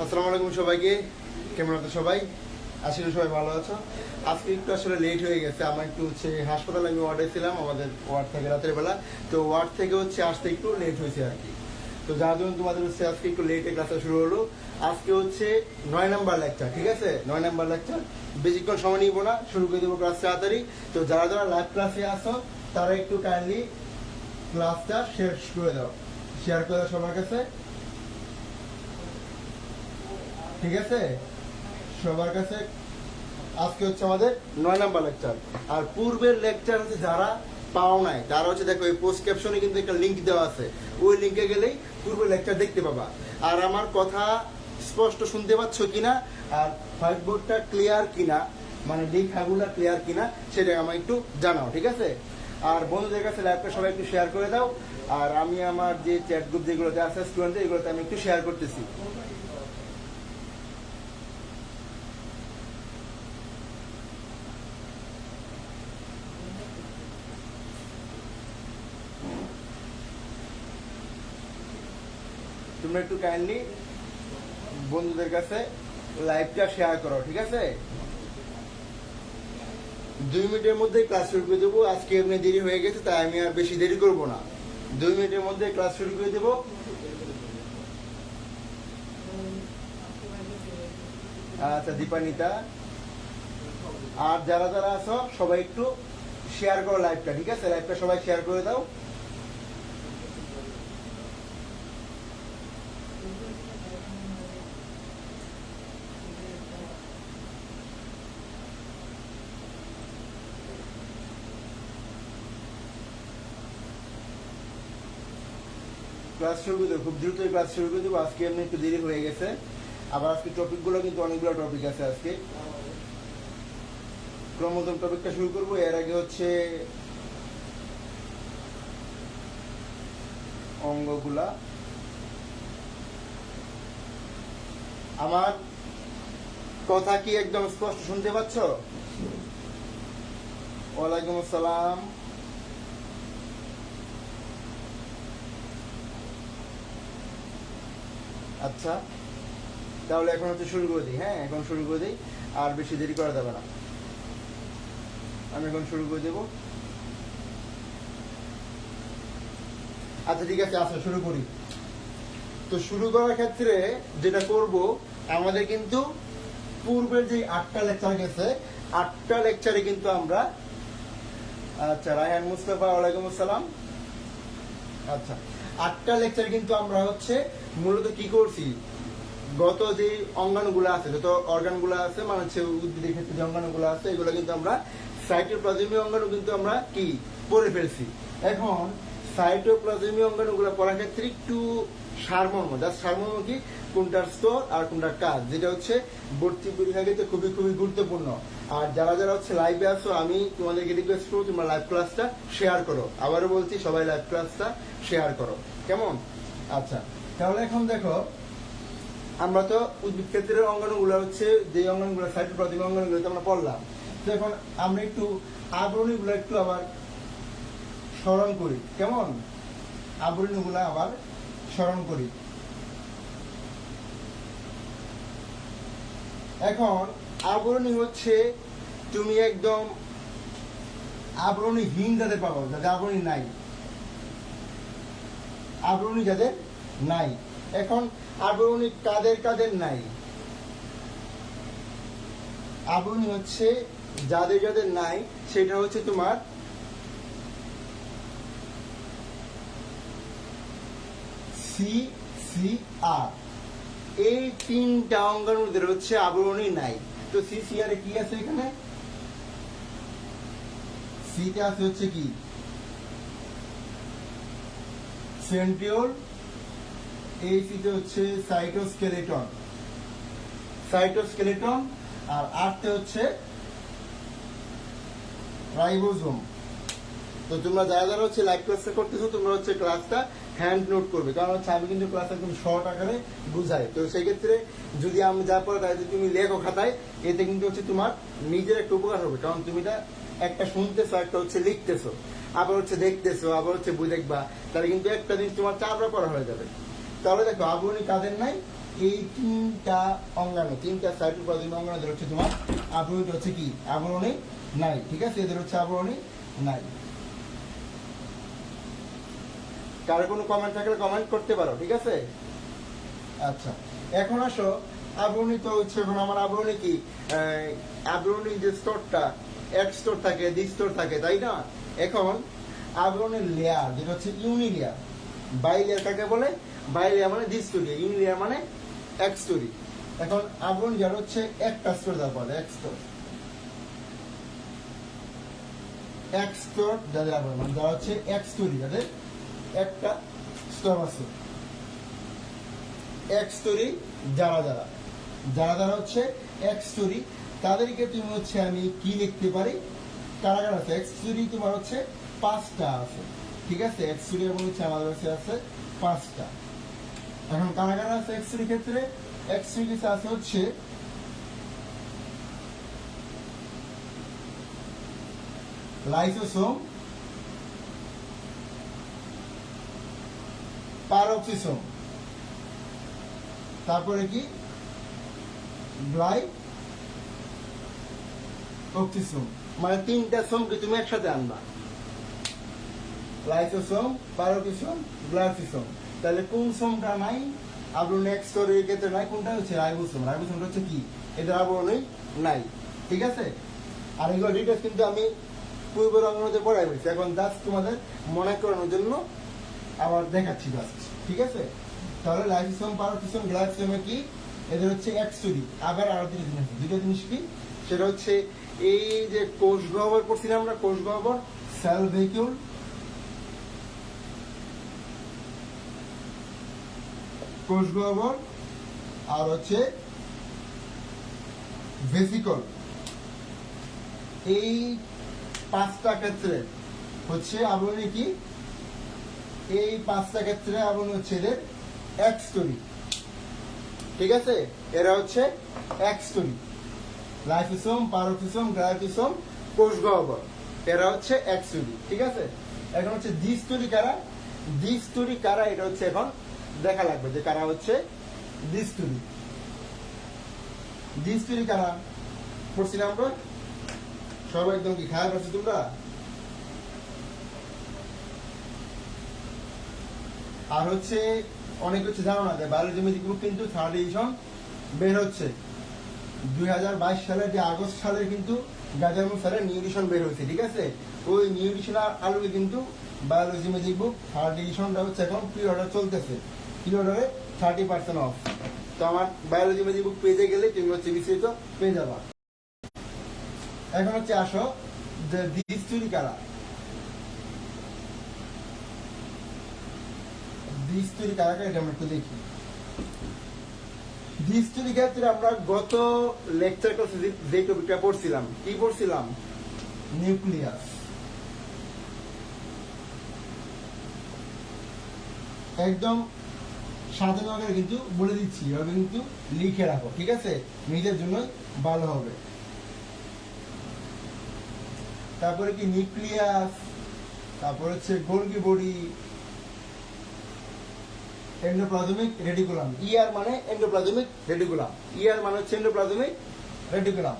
আসসালামু আলাইকুম সবাইকে। কেমন আছো সবাই? আশা করি সবাই ভালো আছো। আজকে একটু আসলে লেট হয়ে গেছে, আমার একটু হাসপাতালে আমি ওয়ার্ডে ছিলাম, আমাদের ওয়ার্ড থেকে রাতের বেলা। তো ওয়ার্ড থেকে আসতে একটু লেট হয়েছে আর কি। তো যার জন্য তোমাদের আজকে একটু লেটে ক্লাসটা শুরু হলো। আজকে 9 নাম্বার লেকচার, ঠিক আছে? 9 নাম্বার লেকচার, বেশিক্ষণ সময় নিব না, শুরু করে দেবো ক্লাস তাড়াতাড়ি। তো যারা যারা লাইভ ক্লাসে আসো তারা একটু কাইন্ডলি ক্লাসটা শেয়ার করে দাও, সবার কাছে, ঠিক আছে? সবার কাছে। আজকে আমাদের 9 নাম্বার লেকচার। আর পূর্বের লেকচার যারা পাও নাই তারা দেখো, এই পোস্ট ক্যাপশনে কিন্তু একটা লিঙ্ক দেওয়া আছে, ওই লিঙ্কে গেলেই পূর্বের লেকচার দেখতে পাবা। আর আমার কথা স্পষ্ট শুনতে পাচ্ছ কিনা, আর হোয়াইট বোর্ডটা ক্লিয়ার কিনা, মানে লেখাগুলো ক্লিয়ার কিনা, সেটা আমাকে একটু জানাও, ঠিক আছে? আর বন্ধুদের কাছে লাইভটা সবাই একটু শেয়ার করে দাও। আর আমি আমার যে চ্যাট গ্রুপ যেগুলোতে আছে স্টুডেন্টদের, এগুলোতে আমি একটু শেয়ার করতেছি। তোমরা একটু কাইন্ডলি বন্ধুদের কাছে লাইভটা শেয়ার করো, ঠিক আছে? 2 মিনিটের মধ্যে ক্লাস শুরু করে দেবো। আজকে এমনি দেরি হয়ে গেছে, তাই আমি আর বেশি দেরি করব না। 2 মিনিটের মধ্যে ক্লাস শুরু করে দেবো। আচ্ছা দীপানিতা, আর যারা যারা আছো সবাই একটু শেয়ার করো লাইভটা, ঠিক আছে? লাইভটা সবাই শেয়ার করে দাও। ক্লাস শুরু করে দেবো, খুব দ্রুতই ক্লাস শুরু করে দেবো। আজকে এমনি একটু দেরি হয়ে গেছে। আবার আজকে টপিকগুলো কিন্তু অনেকগুলো টপিক আছে আজকে। ক্রমোদম টপিকটা শুরু করবো। এর আগে অঙ্গগুলা। আমার কথা কি একদম স্পষ্ট শুনতে পাচ্ছ? ওয়ালাইকুম আসসালাম। আচ্ছা, তাহলে এখন শুরু করে দিই। হ্যাঁ, এখন শুরু করে দিই, আর বেশি দেরি করা যাবে না। আমি এখন শুরু করে দেব। আচ্ছা ঠিক আছে, আসলে শুরু করি। তো শুরু করার ক্ষেত্রে যেটা করব, আমাদের কিন্তু পূর্বের যে 8টা লেকচার গেছে, 8টা লেকচারে কিন্তু আমরা, আচ্ছা রায়হান মুস্তাফা, ওয়ালাইকুম আসসালাম। আচ্ছা, 8টা লেকচার কিন্তু আমরা মূলত কি করছি, গত যে অঙ্গাণুগুলো আছে, যত অর্গানগুলো আছে, মানে উদ্ভিদের ক্ষেত্রে যে অঙ্গাণুগুলো আছে, এগুলো কিন্তু আমরা সাইটোপ্লাজমীয় অঙ্গাণু কিন্তু আমরা কি পড়ে ফেলছি। এখন সাইটোপ্লাজমীয় অঙ্গাণুগুলো পড়ার ক্ষেত্রে একটু সারমর্ম, সারমর্ম কি, কোনটার স্তর আর কোনটার কাজ, যেটা ভর্তি পরীক্ষাকে খুবই খুবই গুরুত্বপূর্ণ। আর যারা যারা লাইভে আসো, আমি তোমাদেরকে রিকোয়েস্ট করবো, তোমরা লাইভ ক্লাসটা শেয়ার করো। আবারও বলছি, সবাই লাইভ ক্লাসটা শেয়ার করো, কেমন? আচ্ছা, তাহলে এখন দেখো, আমরা তো উদ্ভিদ ক্ষেত্রের অঙ্গাণুগুলো যে অঙ্গাণুগুলো সাইটোপ্লাজমিক অঙ্গাণুগুলো আমরা পড়লাম। তো এখন আমরা একটু আবরণীগুলো একটু আবার স্মরণ করি, কেমন? আবরণীগুলো আবার স্মরণ করি। এখন আবরণী তুমি একদম আবরণীহীন যাদের পাবো, যাদের আবরণী নাই, আবরণী যাদের নাই। এখন আবরণী কাদের কাদের নাই? আবরণী যাদের যাদের নাই, সেটা তোমার সি সি আর, এই 3টা অঙ্গাণুদের আবরণী নাই। তো সি সি আর কি আছে? এখানে সিতে আছে কি, সেন্ট্রিওল। এই সিতে সাইটোস্কেলেটন, সাইটোস্কেলেটন। আর আরতে রাইবোজোম। তো তোমরা যারা যারা লাইভ ক্লাসটা করতেছো, তোমরা ক্লাসটা হ্যান্ড নোট করবে, কারণ আমি কিন্তু ক্লাস একদম শর্ট আকারে বুঝাই। তো সেই ক্ষেত্রে যদি আমি যা পড়ে তাই তুমি লেখো খাতায়, এতে কিন্তু তোমার নিজের একটা উপকার হবে, কারণ তুমি একটা শুনতেছো, একটা লিখতেছো, আবার দেখতেছো, আবার বই দেখবা, তাহলে কিন্তু একটা জিনিস তোমার 4বার পড়া হয়ে যাবে। তাহলে দেখো, আবরণী কাদের নাই? এই তিনটা অঙ্গাণু, তিনটা সাইটোপ্লাজমিক অঙ্গাণুদের হচ্ছে তোমার আবরণীটা হচ্ছে কি, আবরণী নাই। ঠিক আছে, এদের হচ্ছে আবরণী নাই। কারো কোনো কমেন্ট থাকলে কমেন্ট করতে পারো, ঠিক আছে। আচ্ছা, এখন আসো আবরণী তো হচ্ছে, এখন আমার আবরণী কি, আবরণী যে স্তরটা, এক স্তর থাকে, দ্বি স্তর থাকে, তাই না। এখন আবরণের লেয়ার যেটা হচ্ছে ইউনিলেয়ার, বাই লেয়ার কাকে বলে, বাই লেয়ার মানে দ্বিস্তরী, ইউনিলেয়ার মানে এক স্তরী। এখন আবরণ যার হচ্ছে একটা স্তর দেওয়া বলে, এক স্তর, এক স্তর যাদের আবরণ মানে যারা হচ্ছে এক স্তরী, যাদের একটা স্তর আছে, এক স্তরী যারা যারা যারা যারা হচ্ছে এক স্তরী, তাদেরকে তুমি হচ্ছে আমি কি লিখতে পারি, কারা কারা আছে, এক স্তরী তোমার হচ্ছে পাঁচটা আছে। ঠিক আছে, এক স্তরী এবং হচ্ছে আমাদের কাছে আছে পাঁচটা। এখন কারা কারা আছে এক স্তরীর ক্ষেত্রে, এক স্তরীর ক্ষেত্রে আছে হচ্ছে লাইসোসোম, পারক্সিসোম, তারপরে কি গ্লাইকোক্সিসোম, মানে তিনটা সোমকে তুমি একসাথে আনবা, লাইসোসোম, পারক্সিসোম, গ্লাইকোক্সিসোম। তাহলে কোন সোমটা নাই, আবরণ এক স্তরের ক্ষেত্রে নাই, কোনটা হচ্ছে রাইবোসোম। রাইবোসোমটা হচ্ছে কি, এদের আবরণই নাই। ঠিক আছে, আর এগুলো ডিটেলস কিন্তু আমি পূর্বের অঙ্গনতে পড়াই হয়েছে, এখন জাস্ট তোমাদের মনে করানোর জন্য আবার দেখাচ্ছি জাস্ট। ঠিক আছে, তাহলে লাইসোসোম, পারক্সিসোম, গ্লাইকোসোমে কি, এদের হচ্ছে এক স্তরী। আবার আরো দুটো জিনিস কি, সেটা হচ্ছে এই যে কোষ গহ্বর পড়ছিলাম আমরা, কোষ গহ্বর, সেল ভেহিকুল, কোষ গহ্বর, আর হচ্ছে ভেসিকল। এই পাঁচটা ক্ষেত্রে হচ্ছে আবরণী কি, এই পাঁচটা ক্ষেত্রে আবরণী হচ্ছে এদের এক স্তরী। ঠিক আছে, এরা হচ্ছে এক স্তরী, লাইসোসোম, পারক্সিসোম, গ্লাইকোসোম, কোষ গহ্বর, এরা হচ্ছে এক স্তরী। ঠিক আছে, এখন হচ্ছে দ্বিস্তরী কারা, দ্বিস্তরী কারা, এটা হচ্ছে এখন দেখা লাগবে যে কারা হচ্ছে দ্বিস্তরী। দ্বিস্তরী কারা পড়ছিলাম আমরা সবাই, একদম কি খারাপ আছে তোমরা। আর হচ্ছে অনেক কিছু জানো না, বায়োলজি ম্যাজিক বুক কিন্তু থার্ড এডিশন বের হচ্ছে 2022 সালের, যে আগস্ট সালের কিন্তু গাজারমুল স্যারের নিউ এডিশন বের হয়েছে। ঠিক আছে, ওই নিউ এডিশন আলোকে কিন্তু বায়োলজি ম্যাজিক বুক থার্ড এডিশনটা হচ্ছে এখন প্রি অর্ডার চলতেছে, প্রি অর্ডারে 30% অফ। তো আমার বায়োলজি ম্যাজিক বুক পেজে গেলে তুমি হচ্ছে বিস্তারিত পেয়ে যাবা। এখন হচ্ছে আসো যে দ্বিস্তরী কারা, দ্বিস্তরী কারা কারা, এটা আমরা একটু দেখি। দ্বিস্তরী ক্ষেত্রে আমরা গত লেকচার ক্লাসে যে টপিকটা পড়ছিলাম, কি পড়ছিলাম, নিউক্লিয়াস। একদম সাজানো আকারে কিন্তু বলে দিচ্ছি, এভাবে কিন্তু লিখে রাখো। ঠিক আছে, নিজের জন্যই ভালো হবে। তারপরে কি নিউক্লিয়াস, তারপর হচ্ছে Golgi body, endoplasmic reticulum, ER মানে এন্ডোপ্লাজমিক রেটিকুলাম, ইআর মানে হচ্ছে এন্ডোপ্লাজমিক রেটিকুলাম।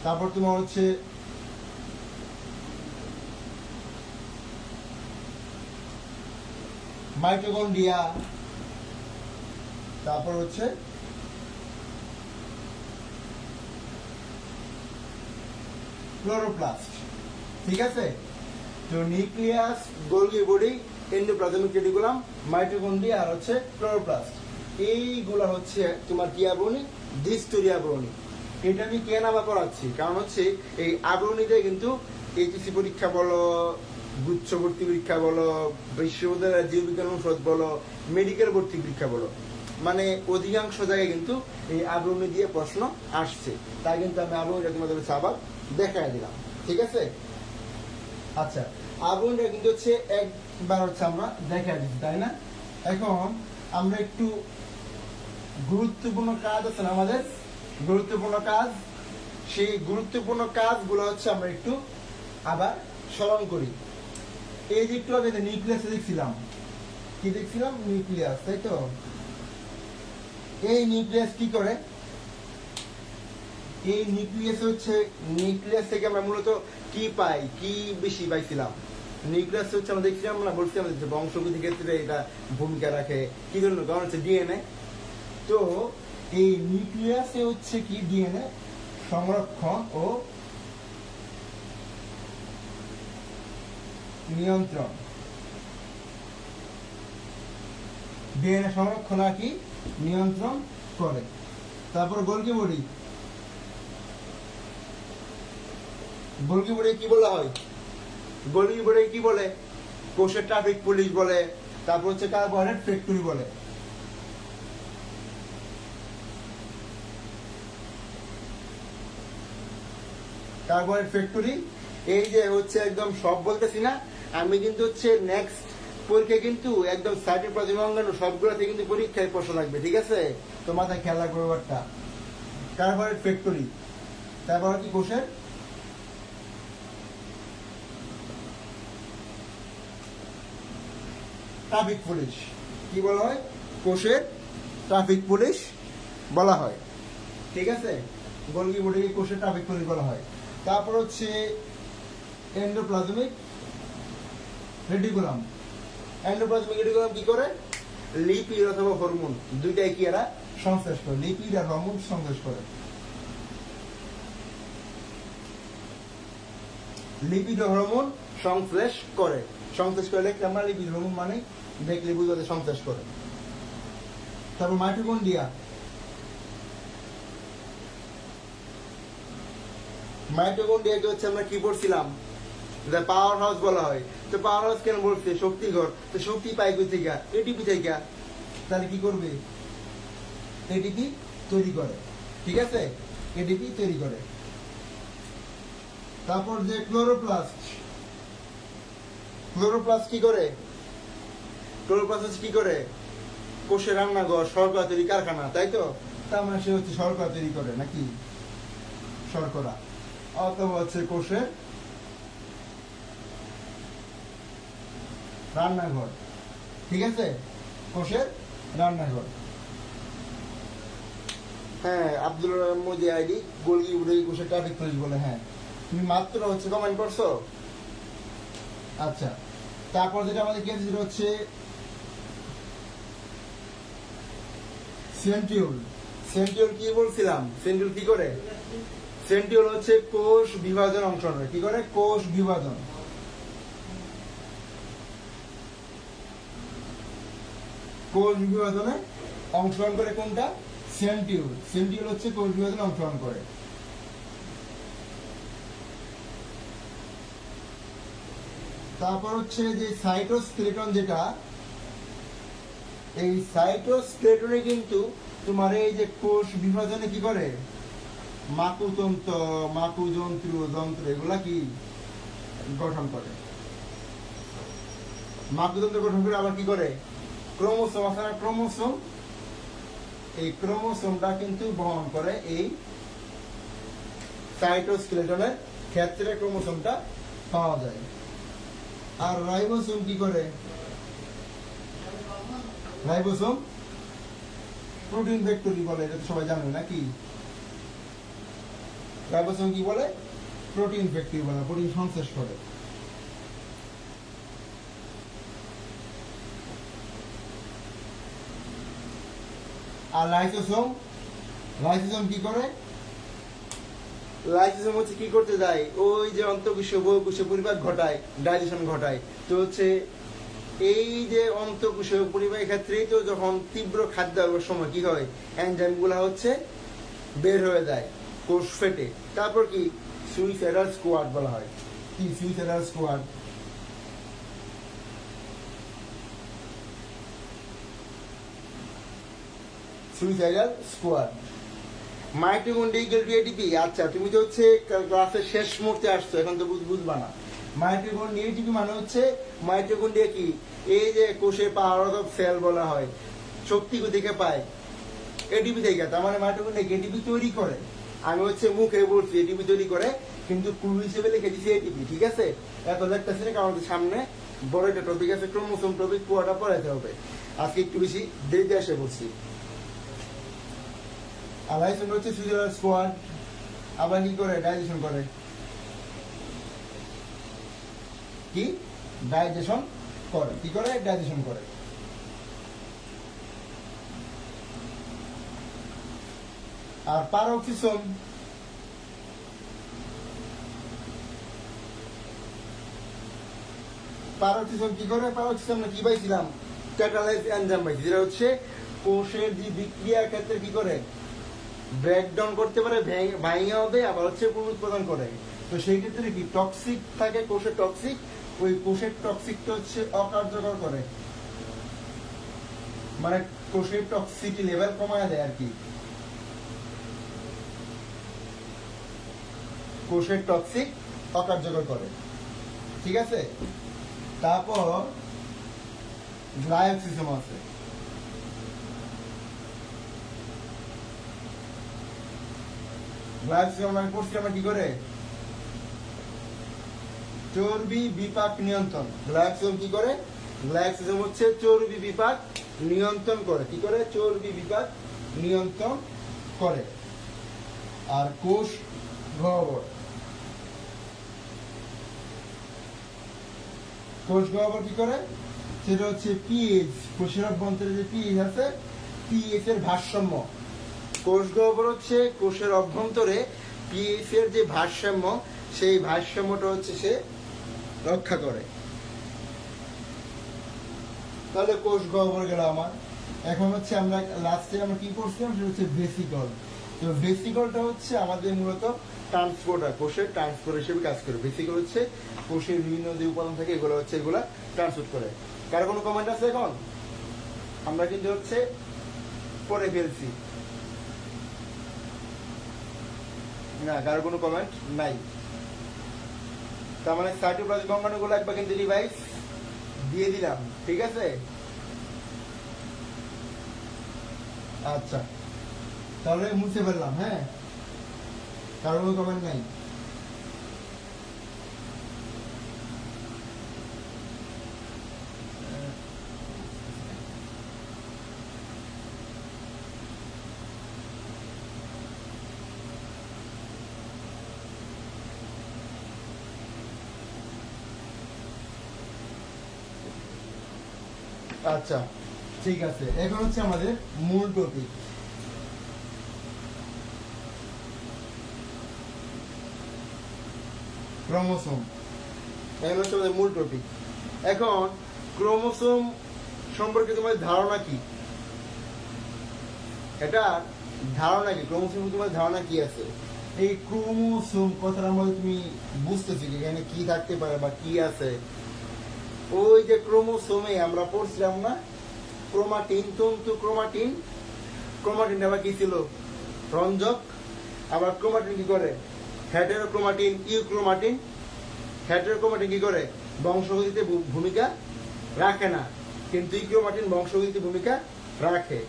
তারপর তোমার হচ্ছে মাইটোকন্ড্রিয়া, তারপর হচ্ছে ক্লোরোপ্লাস্ট। ঠিক আছে, তো nucleus, Golgi body, endoplasmic reticulum, mitochondria আর হচ্ছে ক্লোরোপ্লাস্ট, এইগুলো হচ্ছে তোমার কি আবরণী, দ্বিস্তরী আবরণী। এটা আমি কেন আবার করাচ্ছি, কারণ হচ্ছে এই আবরণীতে কিন্তু এইচএসসি পরীক্ষা বলো, গুচ্ছ ভর্তি পরীক্ষা বলো, বিশ্ববিদ্যালয়ের জীববিজ্ঞান অনুষদ বলো, মেডিকেল ভর্তি পরীক্ষা বলো, মানে অধিকাংশ জায়গায় কিন্তু এই আবরণী দিয়ে প্রশ্ন আসছে। তাই কিন্তু আমি আবরণীটা তোমাদের আবার দেখাই দিলাম। ঠিক আছে, আচ্ছা, আবরণীটা কিন্তু হচ্ছে একবার হচ্ছে আমরা দেখাই দিচ্ছি, তাই না। এখন আমরা একটু গুরুত্বপূর্ণ কাজ আছে না আমাদের, গুরুত্বপূর্ণ কাজ, সেই গুরুত্বপূর্ণ কাজগুলো হচ্ছে আমরা একটু আবার স্মরণ করি। এই যে একটু আগে নিউক্লিয়াস দেখছিলাম, কি দেখছিলাম, নিউক্লিয়াস, তাই তো। এই নিউক্লিয়াস কি করে, এই নিউক্লিয়াস হচ্ছে, নিউক্লিয়াস থেকে আমরা মূলত কি পাই, কি বেশি পাইছিলাম, নিউক্লিয়াস হচ্ছে আমরা দেখছিলাম না, বলছিলাম যে বংশগতি ক্ষেত্রে এটা ভূমিকা রাখে, কি জন্য, কারণ হচ্ছে ডিএনএ। তো এই নিউক্লিয়াসে হচ্ছে কি ডিএনএ সংরক্ষণ ও নিয়ন্ত্রণ, ডিএনএ সংরক্ষণ আর কি নিয়ন্ত্রণ করে। তারপর গোলগি বডি, গোলগি বডি কি বলা হয়, গোলগি বডি কি বলে, কোষের ট্রাফিক পুলিশ বলে, তারপর হচ্ছে কার্বোহাইড্রেট ফ্যাক্টরি বলে। কার্বোহাইড্রেট ফ্যাক্টরি, এই যে হচ্ছে একদম সব বলতেছি না আমি, কিন্তু হচ্ছে নেক্সট পরীক্ষায় কিন্তু একদম সাইটের প্রতিবঙ্গানো সবগুলোতে কিন্তু পরীক্ষায় প্রশ্ন লাগবে, ঠিক আছে, তো মাথায় খেয়াল রাখবো ব্যাপারটা। কার্বোহাইড্রেট ফ্যাক্টরি, তারপর কি কোষের ট্রাফিক পুলিশ, কি বলা হয়, কোষের ট্রাফিক পুলিশ বলা হয়, ঠিক আছে, গোলগি বডিকে কোষের ট্রাফিক পুলিশ বলা হয়। তারপর হচ্ছে এন্ডোপ্লাজমিক রেটিকুলাম, এন্ডোপ্লাজমিক রেটিকুলাম কি করে, লিপিড অথবা হরমোন দুইটাই কি এরা সংশ্লেষ করে, লিপিড আর হরমোন সংশ্লেষ করে, লিপিড ও হরমোন সংশ্লেষ করে, সংশ্লেষ করে লিখলে আমরা লিপিড হরমোন মানে দেখলে বুঝতে সংশ্লেষ করে। তারপর মাইটোকন্ড্রিয়া, মাইটোকন্ড্রিয়াকে হচ্ছে আমরা কি পড়ছিলাম, পাওয়ার হাউস বলা হয়। তো পাওয়ার হাউস কেন বলছে, শক্তিঘর, তো শক্তি পাই কই থেকে, এটিপি থেকে, তাহলে কি করবে, এটিপি তৈরি করে, ঠিক আছে, এটিপি তৈরি করে। তারপর যে ক্লোরোপ্লাস্ট, ক্লোরোপ্লাস্ট কি করে, ক্লোরোপ্লাস্ট কি করে, কোষের রান্নাঘর, শর্করা তৈরি কারখানা, তাই তো, তার মানে সে হচ্ছে শর্করা তৈরি করে নাকি, শর্করা, অথবা হচ্ছে কোষের রান্নাঘর, ঠিক আছে, কোষের রান্নাঘর। হ্যাঁ, Abdul Modi ID, Golgi body কোষের ট্রাফিক পুলিশ বলে। হ্যাঁ, তুমি মাত্র হচ্ছে কমেন্ট করছো। আচ্ছা, তারপর যেটা আমাদের কেস যেটা হচ্ছে সেন্ট্রিওল, সেন্ট্রিওল কি বলছিলাম, সেন্ট্রিওল কি করে, সেন্ট্রিওল হচ্ছে কোষ বিভাজন অংশগ্রহণ করে, কি করে, কোষ বিভাজন, কোষ বিভাজনে অংশগ্রহণ করে, কোনটা, সেন্ট্রিওল, সেন্ট্রিওল হচ্ছে কোষ বিভাজনে অংশগ্রহণ করে। তারপর হচ্ছে যে সাইটোস্কেলেটন, যেটা এই সাইটোস্কেলেটনে কিন্তু তোমার এই যে কোষ বিভাজনে কি করে, মাকুতন্ত্র, মাকুযন্ত্র, যন্ত্র এগুলা কি গঠন করে, মাকুতন্ত্র গঠন করে, আবার কি করে, ক্রোমোসোম আছে না, ক্রোমোসোম, এই ক্রোমোসোমটা কিন্তু বহন করে, এই সাইটোস্কেলেটনের ক্ষেত্রে ক্রোমোসোমটা পাওয়া যায়। আর রাইবোসোম কি করে, রাইবোসোম প্রোটিন ফ্যাক্টরি বলে, এটা তো সবাই জানে নাকি, রাইবোসোম কি বলে, প্রোটিন ফ্যাক্টরি বলে, প্রোটিন সংশ্লেষ করে। আর লাইসোসোম, লাইসোসোম কি করে, লাইসোসোম হচ্ছে কি করতে যায়, ওই যে অন্তঃকোষীয় বহিঃকোষীয় পরিপাক ঘটায়, ডাইজেশন ঘটায়। তো হচ্ছে এই যে অন্তঃকোষীয় পরিপাকের ক্ষেত্রেই তো যখন তীব্র খাদ্য সময় কি হয়, এনজাইম গুলা হচ্ছে বের হয়ে যায় কোষ ফেটে, তারপর কি সুইসাইডাল স্কোয়াড বলা হয়, কি suicidal squad. Suicidal squad, mitochondrial dATP. আচ্ছা, তুমি তো হচ্ছে ক্লাসের শেষ মুহূর্তে আসছো, এখন তো বুঝবা না। মাইটোকন্ড্রিয়া ডিএটিপি মানে হচ্ছে, মাইটোকন্ড্রিয়া কি, এই যে কোষে পাওয়ার অফ সেল বলা হয়, শক্তি থেকে পায় এটিপি থেকে, তার মানে মাইটোকন্ড্রিয়া এটিপি তৈরি করে। আমি হচ্ছে মুখে বলছি এটিপি তৈরি করে, কিন্তু ক্লু হিসেবে লিখে দিচ্ছি এটিপি, ঠিক আছে, এত দেখতেছি না, কারণ সামনে বড় একটা টপিক আছে, ক্রোমোসোম টপিক, পুরোটা পড়াইতে হবে, আজকে একটু বেশি দেরিতে এসে বলছি। আর লাইসোসোম হচ্ছে সুইজারল্যান্ড স্কোয়াড, আবার কি করে ডাইজেশন করে, কি ডাইজেশন করে, কি করে ডাইজেশন করে। আর প্যারোক্সিসোম কি করে, প্যারোক্সিসোম কি পাইছিলাম, ক্যাটালাইজ এনজাইম পাইছি, যেটা হচ্ছে কোষের যে বিক্রিয়ার ক্ষেত্রে কি করে ব্রেকডাউন করতে পারে, ভাঙিয়ে হবে, আবার হচ্ছে পুনরুৎপাদন করে। তো সেই ক্ষেত্রে কি টক্সিক থাকে, কোষের টক্সিক, ওই কোষের টক্সিকটা হচ্ছে অকার্যকর করে, মানে কোষের টক্সিটি লেভেল কমায় দেয় আর কি, কোষের টক্সিক অকার্যকর করে, ঠিক আছে। তারপর গ্লাইকোসিসোম আছে, গ্লাইকোসিসোম মানে পড়ছি আমরা কি করে, চর্বি বিপাক নিয়ন্ত্রণ। গ্লাইকোসিসোম কি করে, গ্লাইকোসিসোম হচ্ছে চর্বি বিপাক নিয়ন্ত্রণ করে, কি করে চর্বি বিপাক নিয়ন্ত্রণ করে। আর কোষ গহ্বর, কোষ গহ্বর কি করে, সেটা হচ্ছে পিএইচ, কোষের অভ্যন্তরে যে পিএইচ আছে, পিএইচ এর ভারসাম্য, কোষ গহ্বর হচ্ছে কোষের অভ্যন্তরে পিএইচ এর যে ভারসাম্য, সেই ভারসাম্যটা হচ্ছে সে রক্ষা করে। তাহলে কোষ গহ্বর গেল আমার। এখন হচ্ছে আমরা লাস্টে আমরা কি করছিলাম, সেটা হচ্ছে ভেসিকল। তো ভেসিকলটা হচ্ছে আমাদের মূলত ট্রান্সপোর্টার, কোষের ট্রান্সপোর্ট হিসেবে কাজ করে। ভেসিকল হচ্ছে কোষের বিভিন্ন যে উপাদান থাকে এগুলো হচ্ছে এগুলা ট্রান্সপোর্ট করে। কারো কোনো কমেন্ট আছে এখন? আমরা কিন্তু হচ্ছে পরে ফেলছি না, কারো কোনো কমেন্ট নাই। তার মানে সাইটোপ্লাজমিক অঙ্গাণুগুলো একবার কিন্তু রিভাইজ দিয়ে দিলাম, ঠিক আছে। আচ্ছা, তাহলে মুছে ফেললাম, হ্যাঁ, কারো কোনো কমেন্ট নাই। আচ্ছা ঠিক আছে, এখন হচ্ছে আমাদের মূল টপিক, ক্রোমোসোম। এখন হচ্ছে আমাদের মূল টপিক। এখন ক্রোমোসোম সম্পর্কে তোমার ধারণা কি, এটা ধারণা কি, ক্রোমোসোম তোমার ধারণা কি আছে? এই ক্রোমোসোম কথাটার মধ্যে তুমি বুঝতেছি এখানে কি থাকতে পারে বা কি আছে? ওই যে ক্রোমোসোমে আমরা পড়ছিলাম না ক্রোমাটিন, তন্তু ক্রোমাটিন, ক্রোমাটিন আবার কি ছিল, রঞ্জক। আবার ক্রোমাটিন কি করে, হেটেরোক্রোমাটিন, ইউক্রোমাটিন। হেটেরোক্রোমাটিন কি করে, বংশগতিতে ভূমিকা রাখে না, কিন্তু ইউক্রোমাটিন বংশগতিতে ভূমিকা রাখে।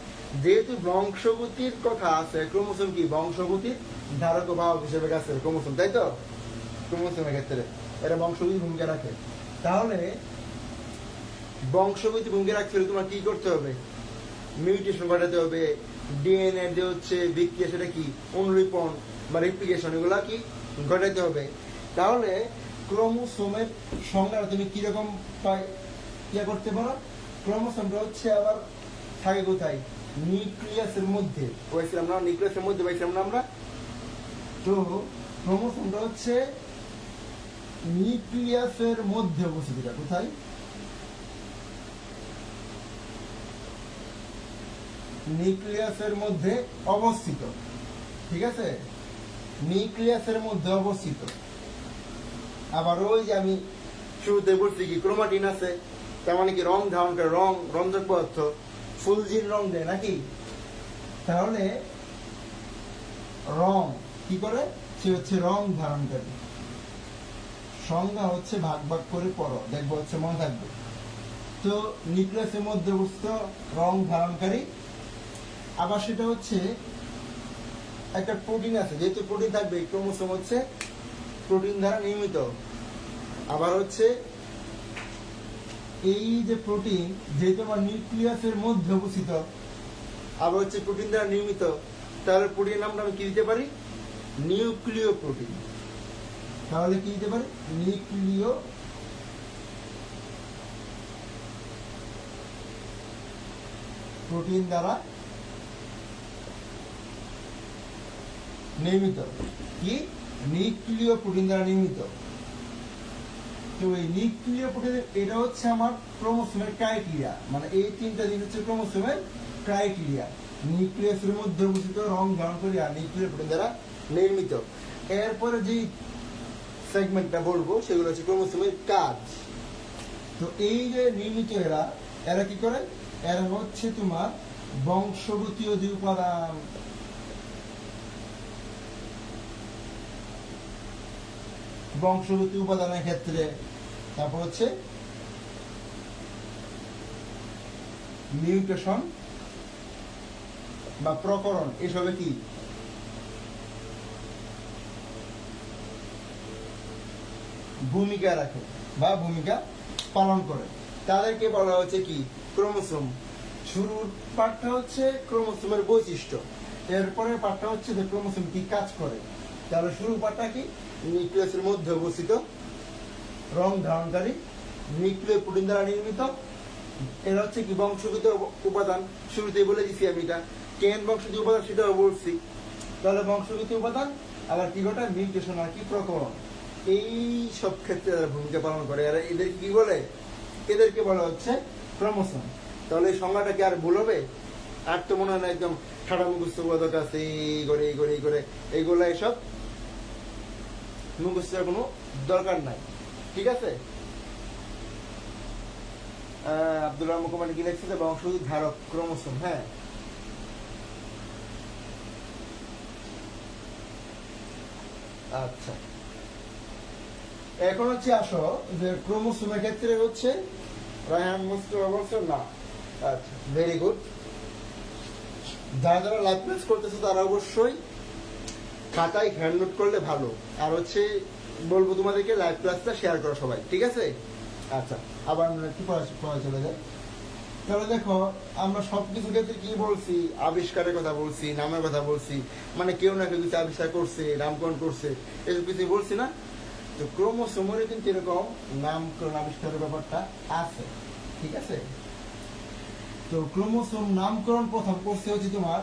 যেহেতু বংশগতির কথা আছে, ক্রোমোসোম কি বংশগতির ধারক বাহক হিসেবে কাজ করে ক্রোমোসোম, তাই তো। ক্রোমোসোমের ক্ষেত্রে এটা বংশগতির ভূমিকা রাখে। তাহলে বংশগতি ভূমিকা রাখতে হলে তোমার কি করতে হবে, মিউটেশন ঘটাতে হবে, ডিএনএ যে হচ্ছে বিক্রিয়া, সেটা কি অনুলিপন বা রেপ্লিকেশন, এগুলা কি ঘটাতে হবে। তাহলে ক্রোমোসোমের সংজ্ঞা তুমি কিরকম ইয়ে করতে পারো, ক্রোমোসোমটা হচ্ছে আবার থাকে কোথায়, নিউক্লিয়াসের মধ্যে পাইছিলাম না, নিউক্লিয়াসের মধ্যে পাইছিলাম না আমরা। তো ক্রোমোসোমটা হচ্ছে নিউক্লিয়াসের মধ্যে অবস্থিত, কোথায়, নিউক্লিয়াসের মধ্যে অবস্থিত, ঠিক আছে, নিউক্লিয়াসের মধ্যে অবস্থিত। আবার ওই যে আমি শুরুতে বলছি কি ক্রোমাটিন আছে, তার মানে কি রং ধারণ করে, রঞ্জক পদার্থ, ফুলজির রং দেয় নাকি। তাহলে রং কি করে, সে হচ্ছে রং ধারণকারী। সংজ্ঞা হচ্ছে ভাগ ভাগ করে পড়ো, দেখবো হচ্ছে মনে থাকবে। তো নিউক্লিয়াসের মধ্যে অবস্থিত রং ধারণকারী। আবার সেটা হচ্ছে একটা প্রোটিন আছে, যেহেতু প্রোটিন থাকবে, ক্রোমোসোম হচ্ছে প্রোটিন দ্বারা নির্মিত। আবার হচ্ছে এই যে প্রোটিন যেহেতু আমার নিউক্লিয়াসের মধ্যে অবস্থিত, আবার হচ্ছে প্রোটিন দ্বারা নির্মিত, তাহলে প্রোটিনের নামটা আমি কি দিতে পারি? নিউক্লিয় প্রোটিন। তাহলে কি দিতে পারি? নিউক্লিয় প্রোটিন দ্বারা নির্মিত। কি? নিউক্লিয় প্রোটিন দ্বারা নির্মিত। তো এই নিউক্লিয় প্রোটিন এটা হচ্ছে আমার ক্রোমোসোমের ক্রাইটেরিয়া, মানে এই তিনটা জিনিস হচ্ছে ক্রোমোসোমের ক্রাইটেরিয়া। নিউক্লিয়াসের মধ্যে অবস্থিত রং ধারণ করিয়া নিউক্লিয় প্রোটিন দ্বারা নির্মিত। এরপরে যে সেগমেন্টটা বলবো সেগুলো হচ্ছে ক্রোমোসোমের কাজ। তো এই যে নির্মিত এরা এরা কি করে? এরা হচ্ছে তোমার বংশগতীয় যে উপাদান, বংশগতি উপাদানের ক্ষেত্রে, তারপর হচ্ছে মিউটেশন বা প্রকরণ, এসবে কি ভূমিকা রাখে বা ভূমিকা পালন করে। তাদেরকে বলা হচ্ছে কি? ক্রোমোসোম। শুরুর পার্টটা হচ্ছে ক্রোমোসোমের বৈশিষ্ট্য, এরপরে পার্টটা হচ্ছে যে ক্রোমোসোম কি কাজ করে। তাহলে শুরুর পার্টটা কি? নিউক্লিয়াসের মধ্যে অবস্থিত রং ধারণকারী নিউক্লিয় প্রোটিন দ্বারা নির্মিত। এরা হচ্ছে কি? বংশগত উপাদান। শুরুতেই বলে দিচ্ছি আমি এটা কেন বংশগত উপাদান সেটাও বলছি। তাহলে বংশগত উপাদান আবার কি ঘটায়? মিউটেশন আর কি প্রকরণ, এই সব ক্ষেত্রে এরা ভূমিকা পালন করে। এরা এদের কি বলে? এদেরকে বলা হচ্ছে ক্রোমোসোম। তাহলে এই সংজ্ঞাটা কি আর ভুল হবে? আর তো মনে হয় না একদম ঠাডা মুখস্থ বোধক আছে, এই করে এই করে এই করে, এইগুলো এসব মুখস্থের কোনো দরকার নাই। ঠিক আছে? আব্দুল রহমান কুমার কি লিখছে? বংশগত ধারক ক্রোমোসোম। হ্যাঁ, আচ্ছা। এখন হচ্ছে আসো যে ক্রোমোসোমের ক্ষেত্রে হচ্ছে রায়হান মুস্তফা বলছে না। আচ্ছা, ভেরি গুড। যারা যারা লাইভ ক্লাস করতেছে তারা অবশ্যই খাতায় হ্যান্ড নোট করলে ভালো। আর হচ্ছে বলবো তোমাদেরকে লাইভ ক্লাসটা শেয়ার করো সবাই, ঠিক আছে? আচ্ছা, আবার আমরা একটু পড়া চলে যাই। তাহলে দেখো, আমরা সবকিছু ক্ষেত্রে কি বলছি? আবিষ্কারের কথা বলছি, নামের কথা বলছি, মানে কেউ না কেউ কিছু আবিষ্কার করছে, নামকরণ করছে, এসব কিছু বলছি না? তো ক্রোমোসোমের কিন্তু এরকম নামকরণ আবিষ্কারের ব্যাপারটা আছে, ঠিক আছে? তো ক্রোমোসোম নামকরণ প্রথম করছে হচ্ছে তোমার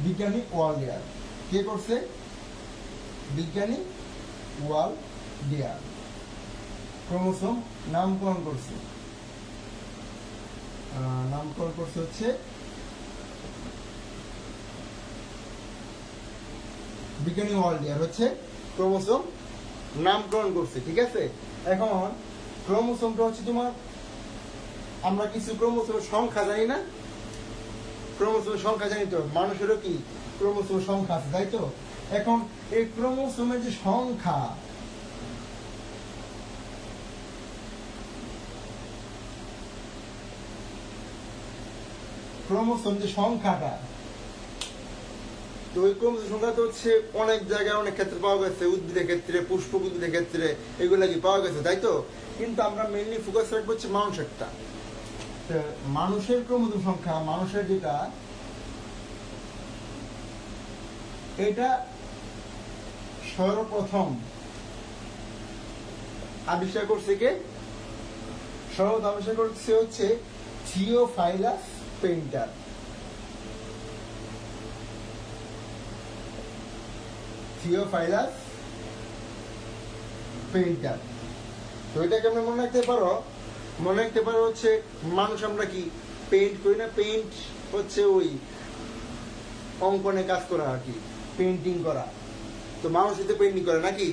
বিজ্ঞানী ওয়ালডিয়ার। কে করছে? বিজ্ঞানী ওয়ালডিয়ার ক্রোমোসোম নামকরণ করছে। নামকরণ করছে হচ্ছে বিজ্ঞানী ওয়ালডিয়ার হচ্ছে ক্রোমোসোম নামকরণ করছে, ঠিক আছে? এখন ক্রোমোসোমটা হচ্ছে তোমার, আমরা কিছু ক্রোমোসোমের সংখ্যা জানি না? ক্রোমোসোমের সংখ্যা জানি তো, মানুষেরও কি ক্রোমোসোমের সংখ্যা আছে, তাই তো? এখন এই ক্রোমোসোমের যে সংখ্যা, ক্রোমোসোম যে সংখ্যাটা, তো ওই ক্রোমোসোম সংখ্যা তো হচ্ছে অনেক জায়গায় অনেক ক্ষেত্রে পাওয়া গেছে, উদ্ভিদের ক্ষেত্রে, পুষ্পক উদ্ভিদের ক্ষেত্রে এগুলা কি পাওয়া গেছে, তাই তো? কিন্তু আমরা মেইনলি ফোকাস রাখবো হচ্ছে মানুষেরটা। মানুষের ক্রোমোসোম সংখ্যা, মানুষের যেটা, এটা সর্বপ্রথম আবিষ্কার করছে কে? সর্বপ্রথম আবিষ্কার করছে হচ্ছে থিওফাইলাস পেইন্টার। থিওফাইলাস পেইন্টার। তো এটাকে আমরা মনে রাখতে পারো, মনে রাখতে পারো হচ্ছে মানুষ আমরা কি পেইন্ট করি না? পেইন্ট হচ্ছে ওই অঙ্কনে কাজ করা আর কি, পেইন্টিং করা। তো মানুষ এতে পেইন্টিং করে নাকি?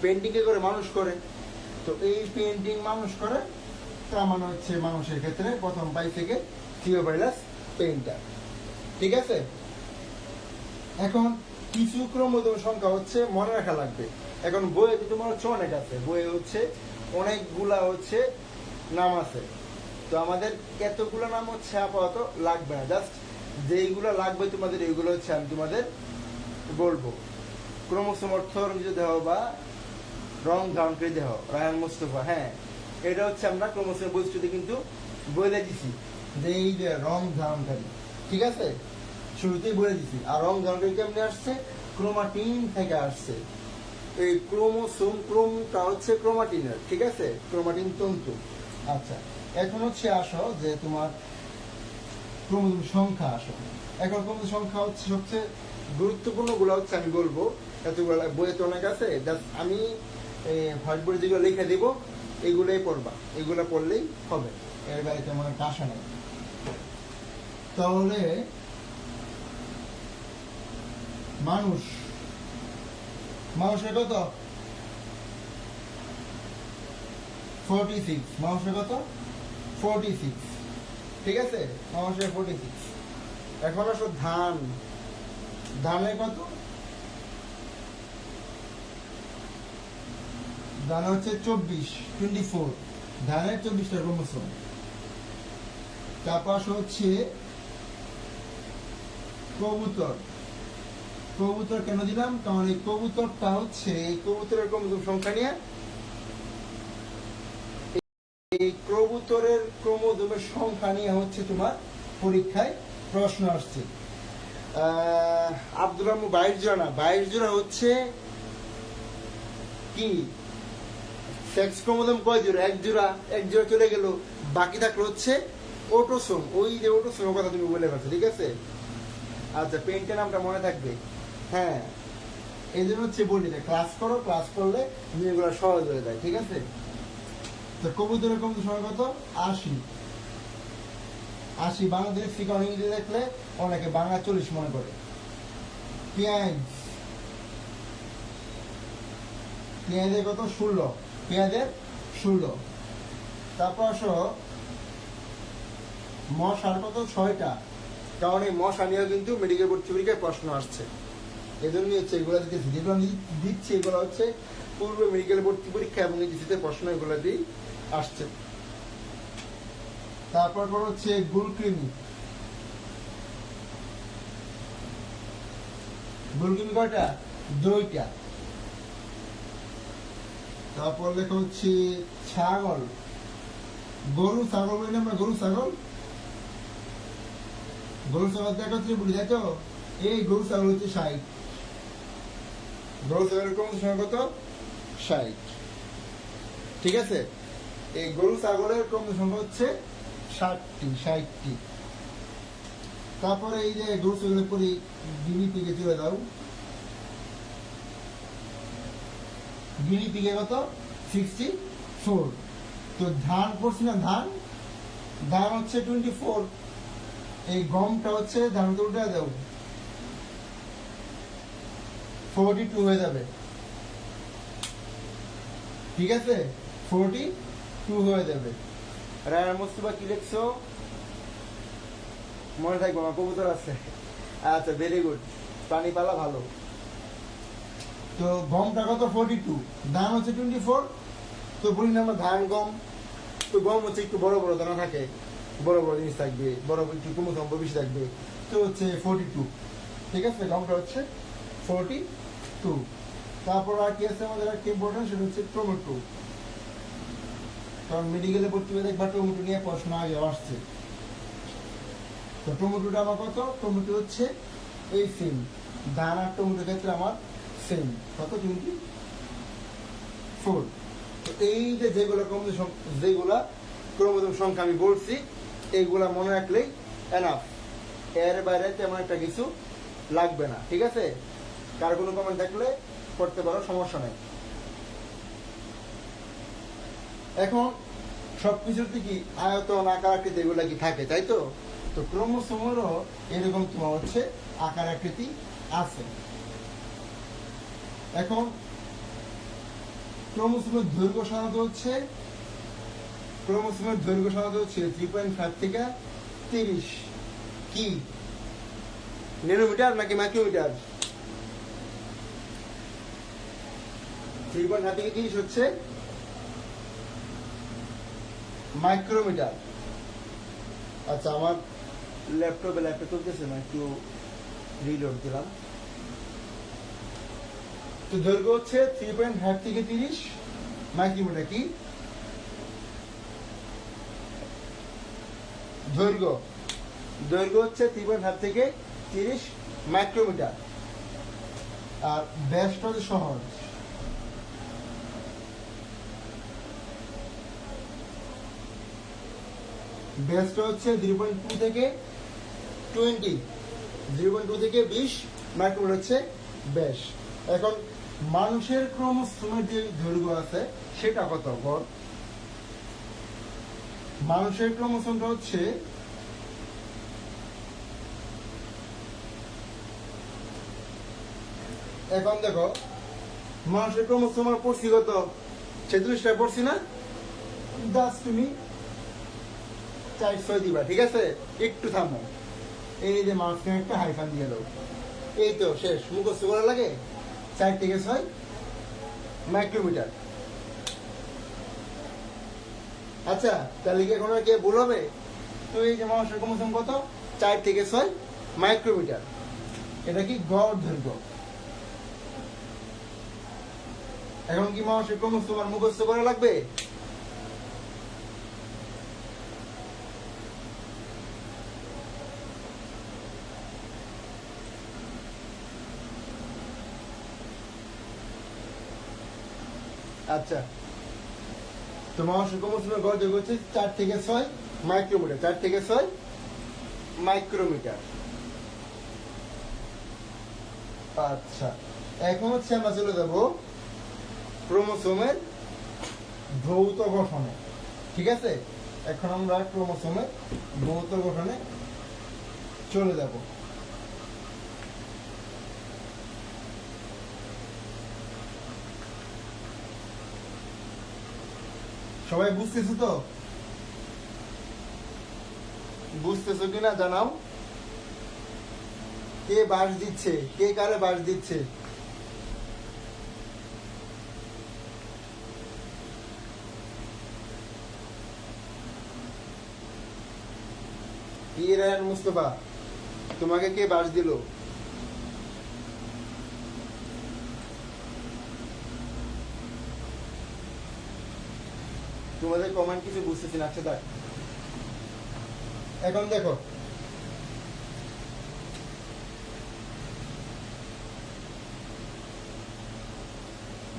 পেইন্টিং কে করে? মানুষ করে। তো এই পেইন্টিং মানুষ করে, তার মানে হচ্ছে মানুষের ক্ষেত্রে প্রথম পাইছে কে? থিওফাইলাস পেইন্টার, ঠিক আছে? এখন কিছু ক্রোমোসোম সংখ্যা হচ্ছে মনে রাখা লাগবে। এখন বইয়ে তোমার হচ্ছে অনেক আছে, বইয়ে হচ্ছে অনেকগুলা হচ্ছে নাম আছে। তো আমাদের এতগুলো নাম হচ্ছে আপাতত লাগবে না, জাস্ট যেইগুলো লাগবে তোমাদের এইগুলো হচ্ছে আমি তোমাদের বলবো। ক্রোমোসোম অর্থ দেহ বা রং ধারণকারী দেহ, রায়হান মুস্তফা। হ্যাঁ, এটা হচ্ছে আমরা ক্রোমোসোমের বৈশিষ্ট্য কিন্তু বলে দিছি। যে এই যে রং ধারণকারী, ঠিক আছে, শুরুতেই বলে দিছি। আর রং ধারণকারী কেমনে আসছে? ক্রোমাটিন থেকে আসছে। এই ক্রোমোসোম, ক্রোমটা হচ্ছে ক্রোমাটিনের, ঠিক আছে, ক্রোমাটিন তন্তু। আচ্ছা, এখন হচ্ছে আসো যে তোমার ক্রোমোসোম সংখ্যা আসো। এখন ক্রোমোসোম সংখ্যা হচ্ছে সবচেয়ে গুরুত্বপূর্ণ গুলো হচ্ছে আমি বলবো, এতগুলো বইয়ে তো অনেক আছে, আমি হোয়াইট বোর্ডে যেগুলো লিখে দিব এগুলোই পড়বা, এগুলো পড়লেই হবে, এর বাইরে তেমন একটা আশা নেই। তাহলে মানুষের কত? 46। মানুষের কত? 46, ঠিক আছে, মানুষের 46। এখন আসো ধানের কত? ধান হচ্ছে 24। ধানের 24টা ক্রোমোসোম। তারপর হচ্ছে কবুতর কেন দিলাম? কারণ এই কবুতরটা হচ্ছে, এই কবুতরের ক্রোমোসোম সংখ্যা নিয়ে, এই কবুতরের ক্রোমোসোমের সংখ্যা নিয়ে হচ্ছে তোমার পরীক্ষায় প্রশ্ন আসছে। আব্দুল রহমান 22 জোড়া না, 22 জোড়া হচ্ছে কি সেক্স ক্রোমোসোম কয় জোড়া? এক জোড়া চলে গেল, বাকি থাকলো হচ্ছে অটোসোম। ওই যে অটোসোমের কথা তুমি বলে পারছো, ঠিক আছে। আচ্ছা, পেন্টের নামটা মনে থাকবে, হ্যাঁ, এই জন্য হচ্ছে বলি ক্লাস করো, ক্লাস করলে তুমি এগুলো সহজ হয়ে যায়, ঠিক আছে। তো কবুতরের ক্রোমোসোম সংখ্যা কত? 80। বাংলাদেশের ফিগার ইংরেজি দেখলে অনেকে বাংলা 40 মনে করে। পেঁয়াজের কত? 16। পেঁয়াজের 16। তারপর আসো মশার কত? 6টা। কারণ এই মশা নিয়েও কিন্তু মেডিকেল ভর্তি পরীক্ষায় প্রশ্ন আসছে, এজন্য হচ্ছে এগুলো দিতেছি। যেগুলো আমি দিচ্ছি এগুলো হচ্ছে পূর্বে মেডিকেল ভর্তি পরীক্ষা এবং ইতিহাসে প্রশ্ন এগুলো দিয়ে আসছে। তারপর হচ্ছে গুলকৃমি কয়টা? 2টা। তারপর লেখা হচ্ছে ছাগল, গরু ছাগল বলি না আমরা, গরু ছাগল দেখাচ্ছি বলি, তাই তো। এই গরু ছাগল হচ্ছে 60। গরু ছাগলের ক্রোমোসোম সংখ্যা কত? 60, ঠিক আছে। এই গরু ছাগলের ক্রোমোসোম সংখ্যা হচ্ছে 60টি। তারপরে এই যে গরু ছাগলের পরি গিনি পিগে চলে দাও। গিনি পিগে কত? 64। তো ধান পড়ছি না, ধান হচ্ছে 24। এই গমটা হচ্ছে ধান তো উঠে দাও, 42 হয়ে যাবে, ঠিক আছে, 42 হয়ে যাবে। রায়ান মুস্তাফা কি লিখছো? মনে থাকবো, আমার কবুতর আছে। আচ্ছা, ভেরি গুড, পানি পালা ভালো। তো গমটা কত? 42, ধান হচ্ছে 24। তো বলি না আমরা ধান গম, তো গম হচ্ছে একটু বড় বড় দানা থাকে, বড় বড় জিনিস থাকবে, বড় একটু ক্রোমোসোম বেশি থাকবে, তো হচ্ছে 42, ঠিক আছে। গমটা হচ্ছে 42। তারপর আর কি আছে আমাদের আর কি ইম্পর্টেন্ট, সেটা হচ্ছে টমেটো। কারণ মেডিকেলে ভর্তি হয়ে দেখবা টমেটো নিয়ে প্রশ্ন আগে আসছে। তো টমেটোটা আমার কত? টমেটো হচ্ছে এই সেম, ধান আর টমেটোর ক্ষেত্রে আমার সেম, কত? 24। তো এই যে যেগুলো ক্রোমোসোম সংখ্যা আমি বলছি, এইগুলা মনে রাখলেই এনাফ, এর বাইরে তেমন একটা কিছু লাগবে না, ঠিক আছে। কার কোনো কমেন্ট থাকলে করতে পারো, সমস্যা নেই। এখন সবকিছুতে কি আয়তন, আকার, আকৃতি এগুলা কি থাকে, তাই তো। তো ক্রোমোসোমেরও এরকম তোমার হচ্ছে আকার আকৃতি আছে। এখন ক্রোমোসোমের দৈর্ঘ্য সাধারণত হচ্ছে 3.5 থেকে 30 কি ন্যানোমিটার নাকি মাইক্রোমিটার? 3.5 থেকে 30 হচ্ছে মাইক্রোমিটার। আচ্ছা, আমার ল্যাপটপে চলতেছে না, একটু রিলোড দিলাম। তো দৈর্ঘ্য হচ্ছে 3.5 থেকে 30 মাইক্রোমিটার কি দৈর্ঘ্য দৈর্ঘ্য হচ্ছে 3.5 থেকে 30 মাইক্রোমিটার। আর ব্যাসটা হচ্ছে সহজ, ব্যাসটা হচ্ছে 0.2 থেকে 20 মাইক্রোমিটার হচ্ছে ব্যাস। এখন মানুষের ক্রোমোসোমের যে দৈর্ঘ্য আছে সেটা কত বল? মানুষের ক্রোমোসোমটা হচ্ছে এখন দেখো মানুষের ক্রোমোসোম আমরা পড়ছি কত? 46টা পড়ছি না? জাস্ট তুমি 4-6 দিবা, ঠিক আছে? একটু থামো, এই যে মাঝখানে একটা হাইফান দিয়ে দাও, এই তো শেষ। মুখস্থ করা লাগে 4 থেকে 6 মাইক্রোমিটার। আচ্ছা, তাহলে কি এখন আর কে ভুল হবে? তো এই যে মানুষের ক্রোমোসোম কত? 4 থেকে 6 মাইক্রোমিটার। এটা কি গড় দৈর্ঘ্য। এখন কি মানুষের ক্রোমোসোম আর মুখস্থ করা লাগবে? আচ্ছা, তো মানুষের ক্রোমোসোমের গড় দৈর্ঘ্য হচ্ছে 4 থেকে 6 মাইক্রোমিটার। 4 থেকে 6 মাইক্রোমিটার। আচ্ছা, এখন হচ্ছে আমরা চলে যাব ক্রোমোসোমের ভৌত গঠনে, ঠিক আছে? এখন আমরা ক্রোমোসোমের ভৌত গঠনে চলে যাব। সবাই বুঝতেছো তো? বুঝতেছো কিনা জানাও। কে বাস দিচ্ছে, কে কারে বাস দিচ্ছে? রায়হান মুস্তফা, তোমাকে কে বাস দিল? তোমাদের কমেন্ট কিছু বুঝতেছি না। আচ্ছা দেখ, এখন দেখো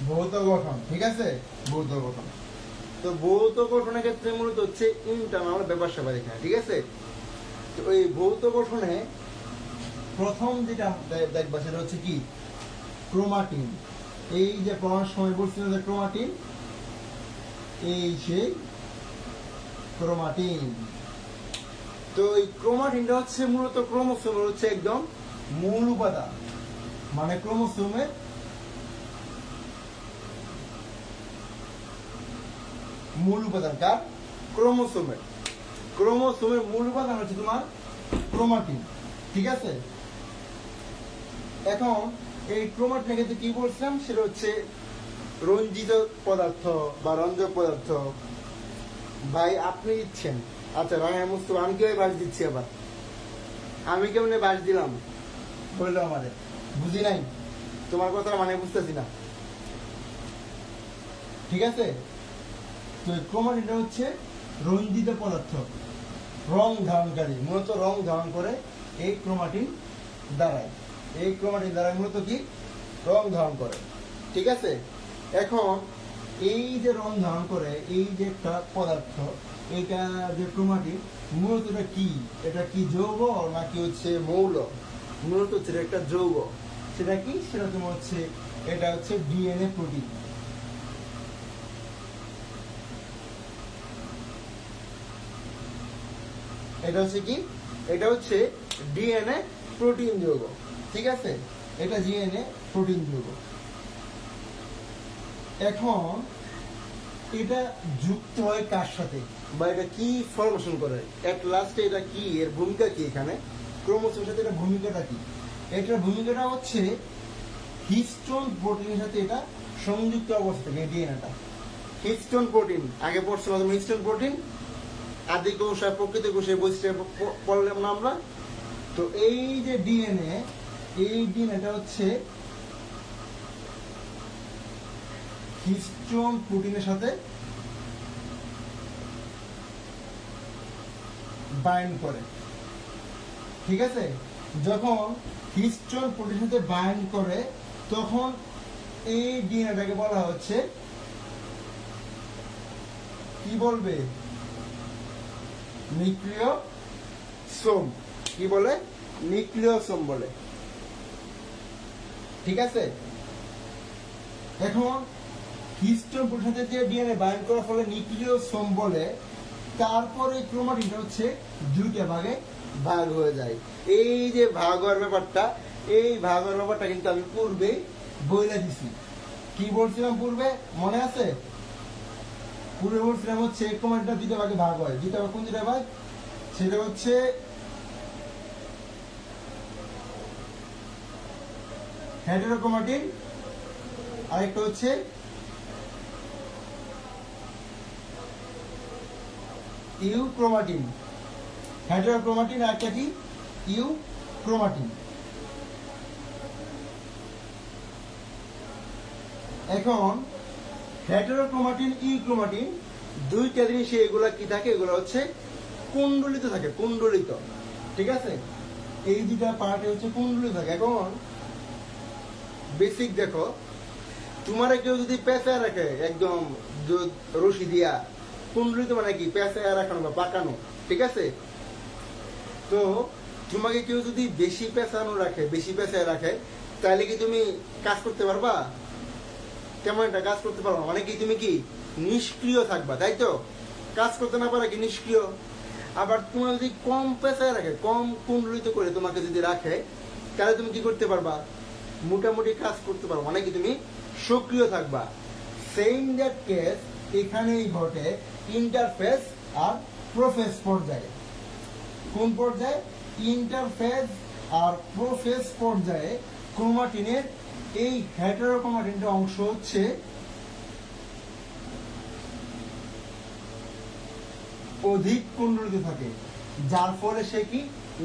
ভৌত গঠন, ঠিক আছে? ভৌত গঠন, তো ভৌত গঠনের ক্ষেত্রে মূলত হচ্ছে ইন্টারনাল ব্যাপার স্যাপার এখানে, ঠিক আছে? তো ওই ভৌত গঠনে প্রথম যেটা দেখবা সেটা হচ্ছে কি? ক্রোমাটিন। এই যে পড়ার সময় বলছিলাম যে ক্রোমাটিন, এই সেই ক্রোমাটিন। তো এই ক্রোমাটিনটা হচ্ছে মূলত ক্রোমোসোমের হচ্ছে একদম মূল উপাদান, মানে ক্রোমোসোমের মূল উপাদান। কার? ক্রোমোসোমের। ক্রোমোসোমের মূল উপাদান হচ্ছে তোমার ক্রোমাটিন, ঠিক আছে? এখন এই ক্রোমাটিনের ক্ষেত্রে কি বলছিলাম সেটা হচ্ছে রঞ্জিত পদার্থ বা রঞ্জক পদার্থ। ভাই আপনি দিচ্ছেন? আচ্ছা রায়হান মুস্তফা, আমি কিভাবে বাস দিচ্ছি? আবার আমি কেমনে বাস দিলাম বললো আমাদের? বুঝি নাই তোমার কথা, মানে বুঝতেছি না, ঠিক আছে? তো ক্রোমাটিনটা হচ্ছে রঞ্জিত পদার্থ, রং ধারণকারী, মূলত রং ধারণ করে এই ক্রোমাটিন দ্বারাই। এই ক্রোমাটিন দ্বারা মূলত কি রং ধারণ করে, ঠিক আছে? এখন এই যে রং ধারণ করে এই যে একটা পদার্থ, এইটা যে ক্রোমাটিন, মূলত এটা কি? এটা কি যৌগ নাকি হচ্ছে মৌল? মূলত হচ্ছে একটা যৌগ। সেটা কি? সেটা তোমার হচ্ছে, এটা হচ্ছে ডিএনএ প্রোটিন। এটা হচ্ছে কি? এটা হচ্ছে ডিএনএ প্রোটিন যৌগ, ঠিক আছে? এটা ডিএনএ প্রোটিন যৌগ। এখন এটা যুক্ত হয় কার সাথে, বা এটা কি ফর্মেশন করে এট লাস্টে? এটা কি, এর ভূমিকা কি এখানে? ক্রোমোসোমের সাথে এটা ভূমিকাটা কি? এটার ভূমিকাটা হচ্ছে হিস্টোন প্রোটিনের সাথে এটা সংযুক্ত অবস্থা থাকে ডিএনএটা। হিস্টোন প্রোটিন আগে পড়ছিলাম, হিস্টোন প্রোটিন আদি কোষ আর প্রকৃত কোষের বৈশিষ্ট্য পড়লাম না আমরা। তো এই যে ডিএনএ, এই ডিএনএটা হচ্ছে হিস্টোন প্রোটিনের সাথে বাইন্ড করে। ঠিক আছে, যখন হিস্টোন প্রোটিনের সাথে বাইন্ড করে তখন এই ডিএনএটাকে বলা হচ্ছে কি বলবে, নিউক্লিওসোম। কি বলে? নিউক্লিওসোম বলে। ঠিক আছে, এখন হিস্টোন প্রোটিনের সাথে যে ডিএনএ বাইন্ড করার ফলে নিউক্লিওসোম বলে, তারপরে ক্রোমাটিনটা হচ্ছে দুইটা ভাগে ভাগ হয়ে যায়। এই যে ভাগ হওয়ার ব্যাপারটা, এই ভাগ হওয়ার ব্যাপারটা কিন্তু আমি পূর্বে বলে দিছি। কি বলছিলাম পূর্বে, মনে আছে? পূর্বে বলছিলাম হচ্ছে ক্রোমাটিনটা দুইটা ভাগে ভাগ হয়। দুইটা ভাগ, কোন দুইটা ভাগ? সেটা হচ্ছে হেটেরোক্রোমাটিন, আরেকটা হচ্ছে ইউক্রোমাটিন। হেটেরোক্রোমাটিন আর একটা কি? ইউক্রোমাটিন। এখন হেটেরোক্রোমাটিন, ইউক্রোমাটিন দুইটা জিনিস, এগুলা কি থাকে? এগুলো হচ্ছে কুণ্ডলিত থাকে, কুণ্ডলিত। ঠিক আছে, এই দুইটা পার্টে হচ্ছে কুণ্ডলিত থাকে। এখন বেসিক দেখো, তোমার কেউ যদি পেঁচায় রাখে একদম রশি দিয়া, কুণ্ডলিত মানে কি? পেঁচায় রাখানো বা পাকানো। ঠিক আছে, তো তোমাকে কেউ যদি বেশি পেঁচানো রাখে, বেশি পেঁচায় রাখে, তাহলে কি তুমি কাজ করতে পারবা? তেমন একটা কাজ করতে পারবা, মানে কি তুমি কি নিষ্ক্রিয় থাকবা, তাই তো? কাজ করতে না পারা কি নিষ্ক্রিয়। আবার তোমার যদি কম পেঁচায় রাখে, কম কুণ্ডলিত করে তোমাকে যদি রাখে, তাহলে তুমি কি করতে পারবা? মোটামুটি কাজ করতে পারবা, মানে কি তুমি সক্রিয় থাকবা। সেম দ্যাট কেস এখানেই ঘটে ইন্টারফেস আর প্রোফেজ পর্যায়ে। কোন পর্যায়ে? ইন্টারফেজ আর প্রোফেজ পর্যায়ে ক্রোমাটিনের এই হেটেরোক্রোমাটিনটা অংশ হচ্ছে অধিক কুণ্ডলিত থাকে, যার ফলে সে কি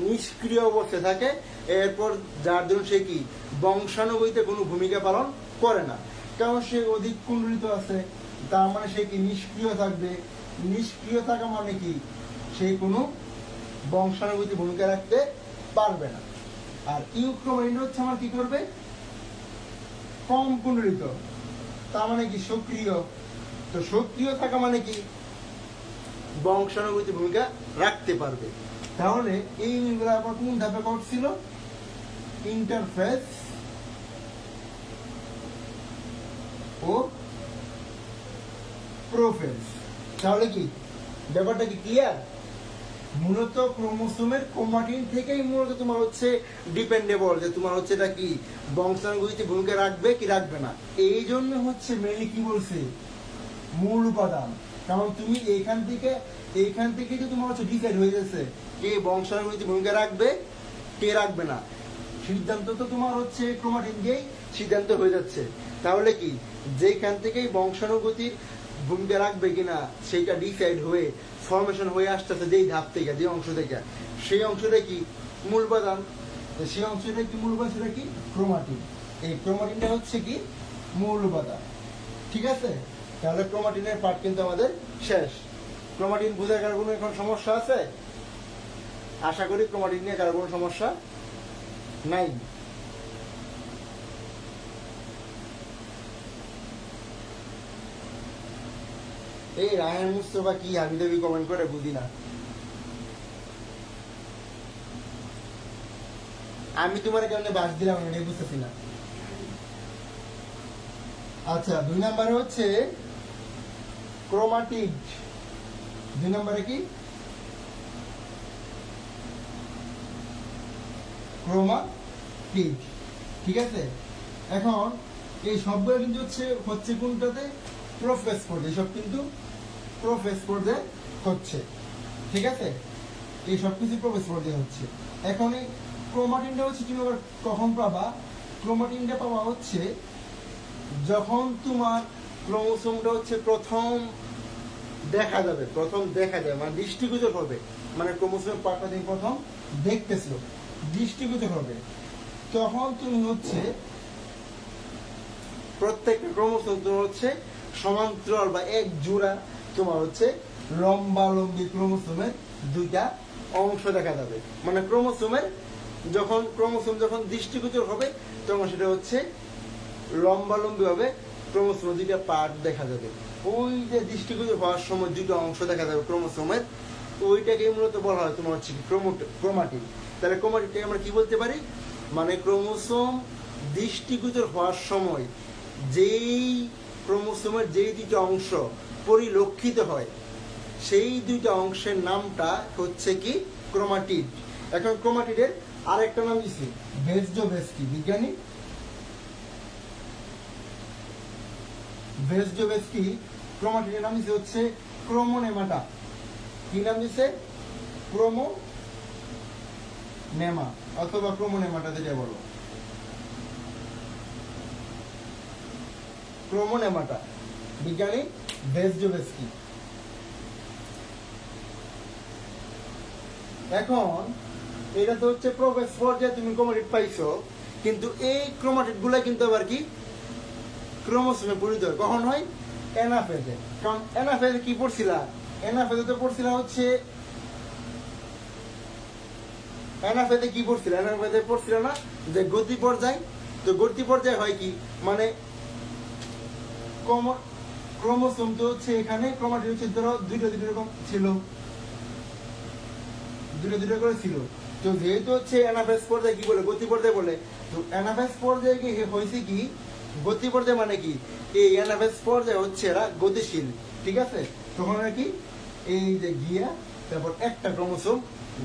নিষ্ক্রিয় অবস্থায় থাকে। এরপর যার জন্য সে কি বংশানুগতিতে কোনো ভূমিকা পালন করে না, কারণ সে অধিক কুণ্ডলিত আছে। তার মানে সে কি নিষ্ক্রিয় থাকবে। নিষ্ক্রিয় থাকা মানে কি? সে কোনো বংশানুগতি ভূমিকা রাখতে পারবে না। আর ইউক্রোমাটিন হচ্ছে আমার কি করবে? কম কুণ্ডলিত, তার মানে কি সক্রিয়। তো সক্রিয় থাকা মানে কি? বংশানুগতি ভূমিকা রাখতে পারবে। তাহলে এই নিয়মগুলো আবার কোন ধাপে ঘটছিল? ইন্টারফেস ও প্রোফেজ। তাহলে কি ব্যাপারটা কি ক্লিয়ার? মূলত ক্রোমোসোমের ক্রোমাটিন থেকেই মূলত তোমার হচ্ছে ডিপেন্ডেবল, যে তোমার হচ্ছে এটা কি বংশানুগতিতে ভূমিকা রাখবে কি রাখবে না। এই জন্য হচ্ছে মেনলি কি বলছে, মূল উপাদান। কারণ তুমি এইখান থেকে যে তোমার হচ্ছে ডিসাইড হয়ে যাচ্ছে কে বংশানুগতিতে ভূমিকা রাখবে, কে রাখবে না। সিদ্ধান্ত তো তোমার হচ্ছে ক্রোমাটিন দিয়েই সিদ্ধান্ত হয়ে যাচ্ছে। তাহলে কি যেখান থেকেই বংশানুগতির ভূমিকা রাখবে কিনা সেইটা ডিসাইড হয়ে ফরমেশন হয়ে আসতেছে, যেই ধাপ থেকে, যে অংশ থেকে, সেই অংশটা কি মূল উপাদান। সেই অংশটা কি মূল উপাদান? সেটা কি ক্রোমাটিন। এই ক্রোমাটিনটা হচ্ছে কি মূল উপাদান। ঠিক আছে, তাহলে ক্রোমাটিনের পার্ট কিন্তু আমাদের শেষ। ক্রোমাটিন বোঝার কারো কোনো এখন সমস্যা আছে? আশা করি ক্রোমাটিন নিয়ে কারো কোনো সমস্যা নাই। এই রায়হান মুস্তফা কি হাবি দাবি কমেন্ট করে বুঝি না। আমি তোমার কারণে বাস দিলাম, আমি বুঝতেছি না। আচ্ছা, 2 নম্বরে হচ্ছে ক্রোমাটিড। 2 নম্বরে কি? ক্রোমাটিড। ঠিক আছে, এখন এই সবগুলো কিন্তু হচ্ছে কোনটাতে? প্রোফেজ পর্যায়ে। সব কিন্তু প্রোফেজ পর্যায়ে হচ্ছে। ঠিক আছে, এই সব কিছু প্রোফেজ পর্যায়ে হচ্ছে। এখন এই ক্রোমাটিনটা হচ্ছে তুমি আবার কখন পাবা? ক্রোমাটিনটা পাওয়া হচ্ছে যখন তোমার ক্রোমোসোমটা হচ্ছে প্রথম দেখা যাবে, মানে দৃষ্টিগোচর হবে। মানে ক্রোমোসোমের পার্টটা তুমি প্রথম দেখতেছো, দৃষ্টিগোচর হবে, তখন তুমি হচ্ছে প্রত্যেকটা ক্রোমোসোম তোমার হচ্ছে সমান্তরাল বা এক জোড়া তোমার হচ্ছে লম্বালম্বি ক্রোমোসোমের 2টা অংশ দেখা যাবে, মানে ক্রোমোসোমের ক্রোমোসোম যখন দৃষ্টিগোচর হবে তখন সেটা হচ্ছে লম্বালম্বি ভাবে ক্রোমোসোমের দুইটা পার্ট দেখা যাবে। ওই যে দৃষ্টিগোচর হওয়ার সময় দুটো অংশ দেখা যাবে ক্রোমোসোমের, ওইটাকে মূলত বলা হয় তোমার হচ্ছে ক্রোমাটিড। তাহলে ক্রোমাটিডটাকে আমরা কি বলতে পারি, মানে ক্রোমোসোম দৃষ্টিগোচর হওয়ার সময় যেই ক্রোমোসোমের যেই দুইটা অংশ পরিলক্ষিত হয় সেই দুইটা অংশের নামটা হচ্ছে কি ক্রোমাটিড। এখন ক্রোমাটিডের আরেকটা নাম দিচ্ছি ভেসজোভেস্কি। বিজ্ঞানী ভেসজোভেস্কি ক্রোমাটিডের নাম দিচ্ছে হচ্ছে ক্রোমোনেমাটা। কি নাম দিচ্ছে? ক্রোমোনেমা অথবা ক্রোমোনেমাটা যেটা বলো, ক্রোমোনেমাটা, বিজ্ঞানী ভেসজোভেস্কি। এখন এটা তো হচ্ছে প্রোগ্রেস পর্যায়ে তুমি ক্রোমাটিড পাইছো, কিন্তু এই ক্রোমাটিড গুলা কিন্তু আবার কি ক্রোমোসোমে পরিণত হয়। কখন হয়? অ্যানাফেজে। কারণ অ্যানাফেজে কি পড়ছিলা? অ্যানাফেজে তো পড়ছিলা হচ্ছে অ্যানাফেজে কি পড়ছিলা? অ্যানাফেজে পড়ছিলা না যে গতি পর্যায়। তো গতি পর্যায় হয় কি, মানে ক্রোমোসোম তো হচ্ছে এখানে ক্রোমাটিড হচ্ছে ধরো দুইটা রকম ছিল, দুটো করে ছিল। তো যেহেতু হচ্ছে অ্যানাফেজ পর্যায়ে কি বলে, গতি পর্যায়ে বলে, তো অ্যানাফেজ পর্যায়ে কি হয়েছে কি গতি পর্যায়ে, মানে কি এই অ্যানাফেজ পর্যায়ে হচ্ছে এরা গতিশীল, ঠিক আছে। তখন আর কি এই যে গিয়া তারপর একটা ক্রোমোসোম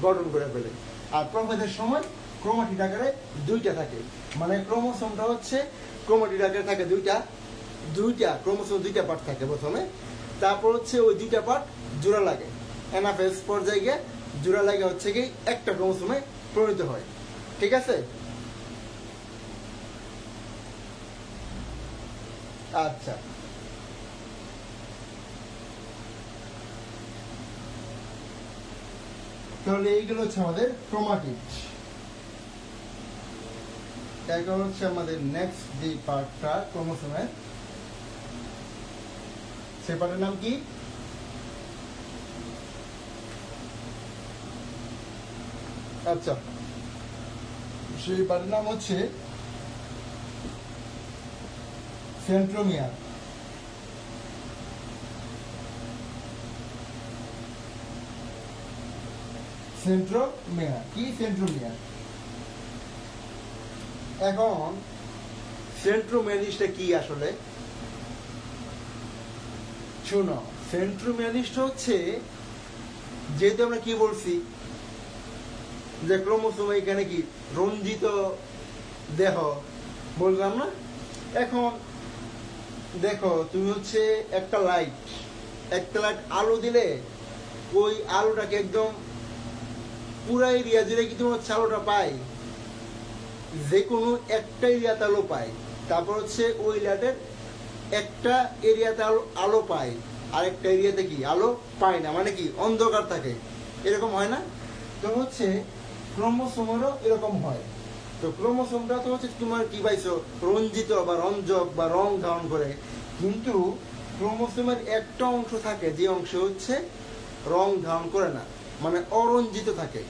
গঠন করে ফেলে। আর প্রভেদের সময় ক্রোমাটিড আকারে দুইটা থাকে, মানে ক্রোমোসোমটা হচ্ছে ক্রোমাটিড আকারে থাকে দুইটা ক্রোমোসোম দুইটা পার্ট থাকে প্রথমে, তারপর হচ্ছে ওই দুইটা পার্ট জোড়া লাগে, অ্যানাফেজ পর্যায়ে গিয়ে জোড়া লাগে হচ্ছে কি একটা ক্রোমোসোমে পরিণত হয়, ঠিক আছে। আচ্ছা, তাহলে এইগুলো হচ্ছে আমাদের ক্রোমাটিড। এখন হচ্ছে আমাদের নেক্সট যে পার্টটা ক্রোমোসোমের, সে পার্টের নাম কি? আচ্ছা, সেই পার্টের নাম হচ্ছে সেন্ট্রোমিয়ার। সেন্ট্রোমিয়ার কি? সেন্ট্রোমিয়ার। এখন সেন্ট্রোমিয়ার জিনিসটা কি আসলে? শোনো, সেন্ট্রোমিয়ার জিনিসটা হচ্ছে, যেহেতু আমরা কি বলছি যে ক্রোমোসোম এখানে কি রঞ্জিত দেহ বললাম না। এখন দেখো তুমি হচ্ছে একটা লাইট আলো দিলে ওই আলোটাকে একদম পুরা এরিয়া জুড়ে কি তোমার হচ্ছে আলোটা পায়? যে কোনো একটা এরিয়াতে আলো পায়, তারপর হচ্ছে ওই লাইটের একটা এরিয়াতে আলো পায়, আর একটা এরিয়াতে কি আলো পায় না, মানে কি অন্ধকার থাকে, এরকম হয় না? তো হচ্ছে ক্রোমোসোমেরও এরকম হয়। তো ক্রোমোসোমটা তো হচ্ছে তোমার কি পাইছো রঞ্জিত বা রঞ্জক বা রং ধারণ করে, কিন্তু ক্রোমোসোমের একটা অংশ থাকে যে অংশ হচ্ছে রং ধারণ করে না, মানে অরঞ্জিত থাকে।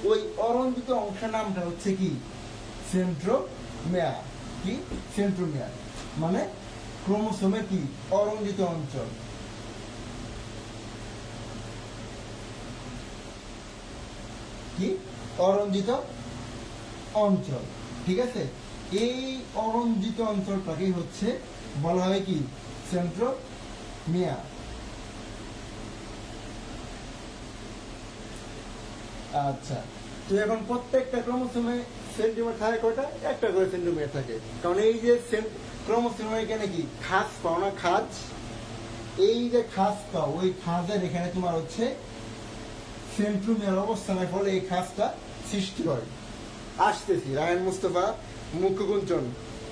ওই অরঞ্জিত অংশের নামটা হচ্ছে কি সেন্ট্রোমিয়ার। কি? সেন্ট্রোমিয়ার মানে ক্রোমোসোমের কি অরঞ্জিত অঞ্চল। কি? অরঞ্জিত অঞ্চল, ঠিক আছে। এই অরঞ্জিত অঞ্চলটাকেই হচ্ছে বলা হয় কি সেন্ট্রোমিয়ার। আচ্ছা, তো এখন প্রত্যেকটা ক্রোমোসোমে সেন্টিমিটার থাকে কয়টা? একটা করে সেন্টিমিটার থাকে। কারণ এই যে ক্রোমোসোমের এখানে কি খাঁজ পাও না, খাঁজ, এই যে খাঁজ পাও, ওই খাঁজের এখানে তোমার হচ্ছে সেন্ট্রোমিয়ার অবস্থানের ফলে এই খাঁজটা সৃষ্টি হয়। আসতেছি রায়হান মুস্তফা মুখ্য কুঞ্চন,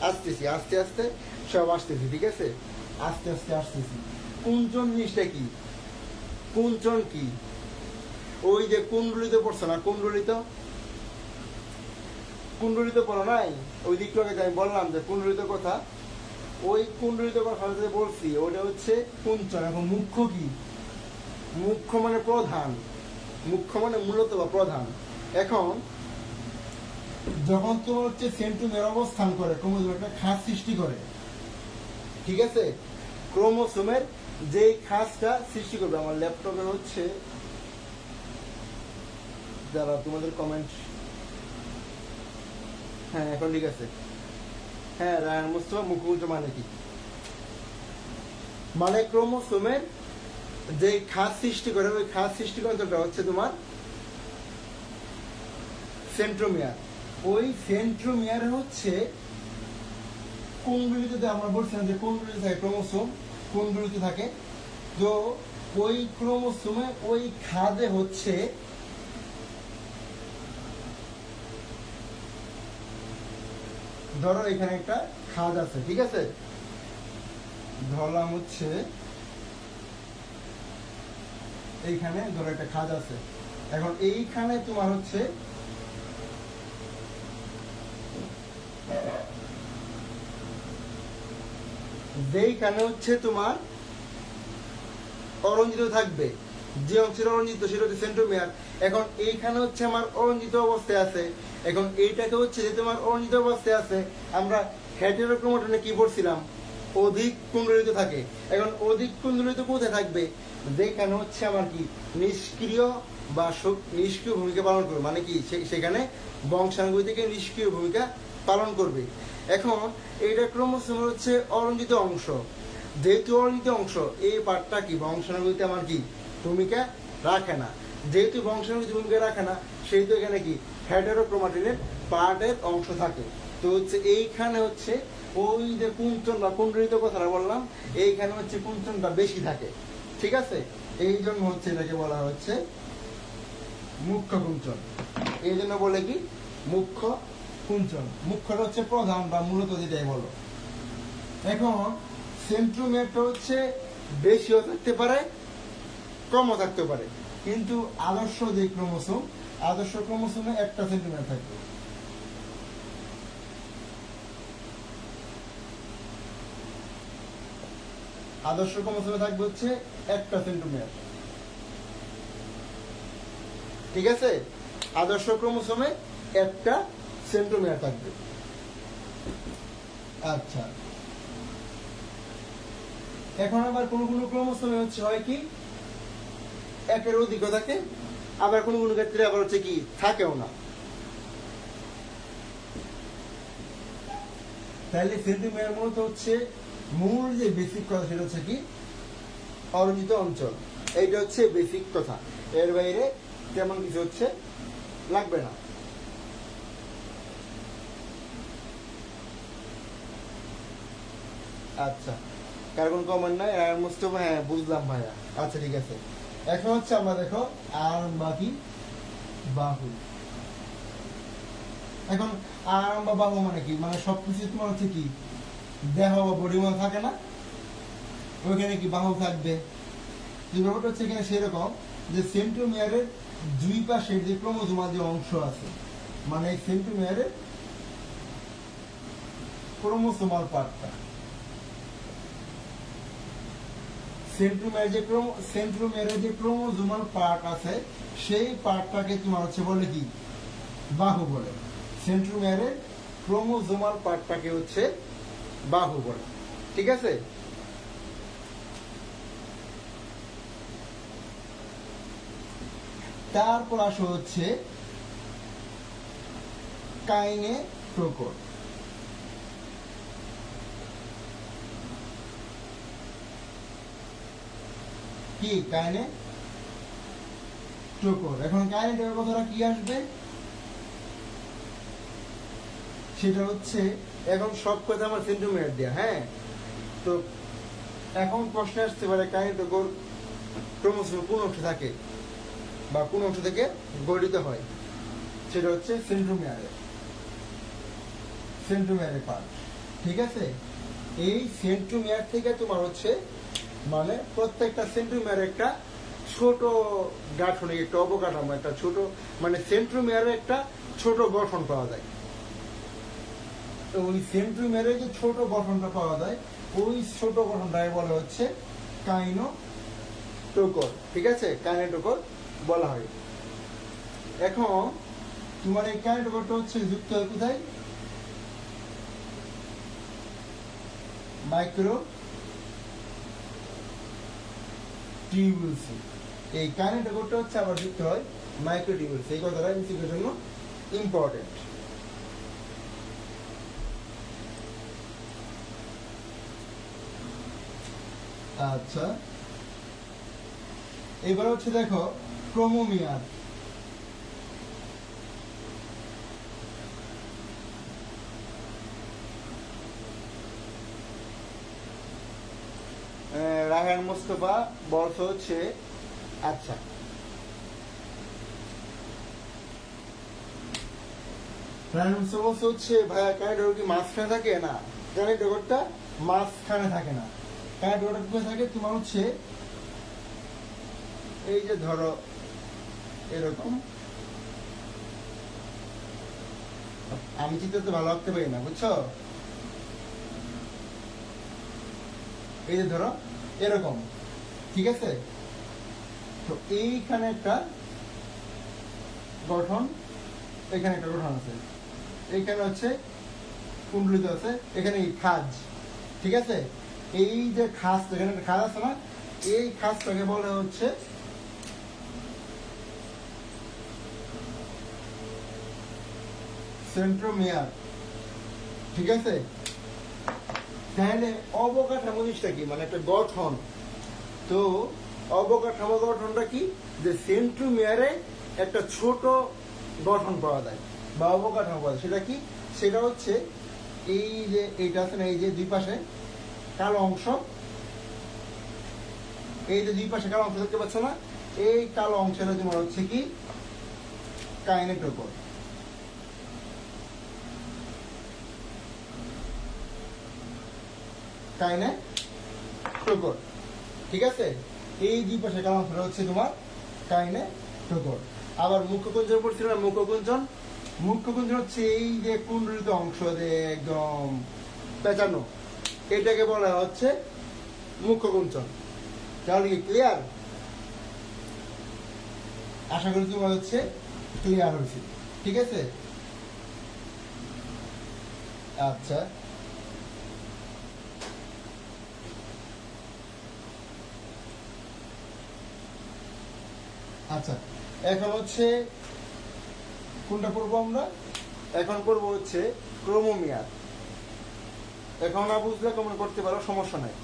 আসতেছি আস্তে আস্তে সব আসতেছি, ঠিক আছে, আস্তে আস্তে আসতেছি। কুঞ্চন জিনিসটা কি? কুঞ্চন কি? ওই যে কুণ্ডলিত পড়ছো না, কুণ্ডলিত পড়ো নাই? ওই দিকটা আমি বললাম যে কুণ্ডলিত কথা, ওই কুণ্ডলিত কথা বলছি, ওটা হচ্ছে কুঞ্চন। এখন মুখ্য কি? মুখ্য মানে প্রধান, মুখ্য মানে মূলত বা প্রধান। এখন যখন তোমার হচ্ছে সেন্ট্রোমিয়ার অবস্থান করে, ক্রোমোজোম একটা খাঁজ সৃষ্টি করে, ঠিক আছে, ক্রোমোসোমের যে খাঁজটা সৃষ্টি করবে, আমার ল্যাপটপে হচ্ছে যারা তোমাদের কমেন্ট, হ্যাঁ এখন ঠিক আছে, হ্যাঁ রায়ান মুস্তফা মুখোশ মানে কি, মানে ক্রোমোসোমের যে খাঁজ সৃষ্টি করে ওই খাঁজ সৃষ্টি অঞ্চলটা হচ্ছে তোমার সেন্ট্রোমিয়ার। ওই সেন্ট্রোমিয়ার হচ্ছে কোনগুলিতে, আমরা বলছিলাম যে কোনগুলিতে থাকে ক্রোমোসোম, কোনগুলিতে থাকে, তো ওই ক্রোমোসোমে ওই খাদে হচ্ছে ধরো এখানে একটা খাদ আছে, ঠিক আছে, ধরলাম হচ্ছে এইখানে ধরো একটা খাদ আছে। এখন এইখানে তোমার হচ্ছে যেইখানে হচ্ছে তোমার অরঞ্জিত থাকবে, যে অংশের অরঞ্জিত সেটা হচ্ছে সেন্ট্রোমিয়ার। এখন এইখানে হচ্ছে আমার অরঞ্জিত অবস্থায় আছে, এখন এইটাকে হচ্ছে যে তোমার অরঞ্জিত অবস্থায় আছে, আমরা হেটেরোক্রোমাটিনে কি পড়ছিলাম, অধিক কুণ্ডলিত থাকে। এখন অধিক কুণ্ডলিত কোথায় থাকবে, যেখানে হচ্ছে আমার কি নিষ্ক্রিয় বা নিষ্ক্রিয় ভূমিকা পালন করবে, মানে কি সেখানে বংশাণুগুলি থেকে নিষ্ক্রিয় ভূমিকা পালন করবে। এখন এইটা ক্রোমোসোমের হচ্ছে অরঞ্জিত অংশ, যেহেতু অরঞ্জিত অংশ এই পার্টটা কি বংশাণুগুলিতে আমার কি ভূমিকা রাখে না, যেহেতু বংশাণুগুলিতে ভূমিকা রাখে না সেহেতু এখানে কি হেটেরোক্রোমাটিনের পার্টের অংশ থাকে। তো হচ্ছে এইখানে হচ্ছে ওই যে কুঞ্চন বা কুণ্ডলিত কথাটা বললাম, এইখানে হচ্ছে কুঞ্চনটা বেশি থাকে, ঠিক আছে, এই জন্য হচ্ছে এটাকে বলা হচ্ছে মুখ্য কুঞ্চন। এই জন্য বলে কি মুখ্য কুঞ্চন, মুখ্যটা হচ্ছে প্রধান বা মূলত যেটাই বলো। এখন সেন্ট্রোমিয়ারটা হচ্ছে বেশিও থাকতে পারে কমও থাকতে পারে, কিন্তু আদর্শ যে ক্রোমোসোম, আদর্শ ক্রোমোসোমে একটা সেন্ট্রোমিয়ার থাকবে। আদর্শ ক্রোমোসোমে থাকবে হচ্ছে একটা সেন্ট্রোমিয়ার, ঠিক আছে, আদর্শ ক্রোমোসোমে একটা সেন্ট্রোমিয়ার থাকবে। আচ্ছা, এখন আবার কোন কোন ক্রোমোসোমে হচ্ছে হয় কি একের অধিকও থাকে, আবার কোন কোন ক্ষেত্রে আবার হচ্ছে কি থাকেও না। তাহলে সেন্ট্রোমিয়ার মূলত হচ্ছে মূল যে বেসিক কথা সেটা হচ্ছে কি অরঞ্জিত অঞ্চল, এইটা হচ্ছে বেসিক কথা, এর বাইরে তেমন কিছু হচ্ছে লাগবে না। আচ্ছা, কার কোন কমেন্ট নাই, আর মুস্তফা হ্যাঁ বুঝলাম ভাইয়া, আচ্ছা ঠিক আছে। এখন হচ্ছে আমরা দেখো আর বাকি বাহু। এখন আর্ম বা বাহু মানে কি, মানে সবকিছু তোমার হচ্ছে কি দেহ বা বডি মধ্যে থাকে না, ওইখানে কি বাহু থাকবে। যে ব্যাপারটা হচ্ছে এখানে সেরকম যে সেন্ট্রোমিয়ারের দুই পাশের যে ক্রোমোজোমাল যে অংশ আছে, মানে এই সেন্ট্রোমিয়ারের ক্রোমোসোমাল পার্টটা, সেন্ট্রোমিয়ারের যে ক্রোমোজোমাল পার্ট আছে সেই পার্টটাকে তোমার হচ্ছে বলে কি বাহু বলে। সেন্ট্রোমিয়ারের ক্রোমোজোমাল পার্টটাকে হচ্ছে বাহু বলে, ঠিক আছে। তারপর আসো হচ্ছে কাইনেটোকোর। কি কাইনেটোকোর, এখন কাইনেটোকোর কথাটা কি আসবে, সেটা হচ্ছে এখন সব কথা আমার সেন্টিমিটার দেয়া, হ্যাঁ, তো এখন প্রশ্ন আসতে পারে কাইনেটোকোর ক্রোমোসোম কোন অংশে থাকে বা কোন অংশ থেকে গঠিত হয়, সেটা হচ্ছে সেন্ট্রোমিয়ারের পার্ট, ঠিক আছে। এই সেন্ট্রোমিয়ার থেকে তোমার হচ্ছে মানে প্রত্যেকটা সেন্ট্রোমিয়ার একটা ছোট গাঠনিক একটা অবকাঠামো, একটা ছোট মানে সেন্ট্রোমিয়ারের একটা ছোট গঠন পাওয়া যায়। তো ওই সেন্ট্রোমিয়ারের যে ছোট গঠনটা পাওয়া যায় ওই ছোট গঠনটাকে বলা হচ্ছে কাইনেটোকোর, ঠিক আছে, কাইনেটোকোর বলা হয়। এখন তোমার এই কারেন্ট ওয়ারটা হচ্ছে যুক্ত হয় কোথায়? মাইক্রো টিউবুলসে। এই কারেন্ট ওয়ারটা হচ্ছে আবার যুক্ত হয় মাইক্রো টিউবুলসে। এই কথাটা এমসিকিউর জন্য ইম্পর্টেন্ট। আচ্ছা, এবার হচ্ছে দেখো ক্রোমোমিয়ার। রায়হান মোস্তফা বলছে হচ্ছে, আচ্ছা রায়হান মোস্তফা বলছে হচ্ছে ভাইয়া কারেন্ট ওয়ার কি মাঝখানে থাকে? না, কারেন্ট ওয়ারটা মাঝখানে থাকে না। কারেন্ট ওয়ারটা কোথায় থাকে? তোমার হচ্ছে এই যে ধরো এরকম, আমি চিত্রতে ভালো আঁকতে পারি না, বুঝছো? এই যে ধরো এরকম, ঠিক আছে? তো এইখানে একটা গঠন, এখানে একটা গঠন আছে, এইখানে হচ্ছে কুণ্ডলিত আছে, এখানে খাজ, ঠিক আছে? এই যে খাজ, এখানে একটা খাজ আছে না, এই খাজটাকে বলে হচ্ছে সেন্ট্রোমিয়ার, ঠিক আছে? তাহলে অবকাঠামো জিনিসটা কি? মানে একটা গঠন। তো অবকাঠামো গঠনটা কি? যে সেন্ট্রোমিয়ারে একটা ছোট গঠন পাওয়া যায় বা অবকাঠামো পাওয়া যায়। সেটা কি? সেটা হচ্ছে এই যে এইটা আছে না, এই যে দুই পাশে কালো অংশ, এই যে দুই পাশে কালো অংশ দেখতে পাচ্ছ না, এই কালো অংশটা তোমার হচ্ছে কি কাইনেটোকোর। কাইনেটোকোর, ঠিক আছে? এই দুই পাশে কালো অংশটা হচ্ছে তোমার কাইনেটোকোর। আবার মুখ্যকুঞ্চন পড়ছিল না, মুখ্যকুঞ্চন। মুখ্যকুঞ্চন হচ্ছে এই যে কুণ্ডলিত অংশ যে একদম পেঁচানো, এটাকে বলা হচ্ছে মুখ্যকুঞ্চন। তাহলে কি ক্লিয়ার? আশা করি তোমার হচ্ছে ক্লিয়ার হয়েছে, ঠিক আছে? আচ্ছা, আচ্ছা, এখন হচ্ছে কোনটা পড়বো আমরা? এখন পড়বো হচ্ছে ক্রোমোমিয়ার। এখন না বুঝলে কমেন্ট করতে পারো, সমস্যা নাই।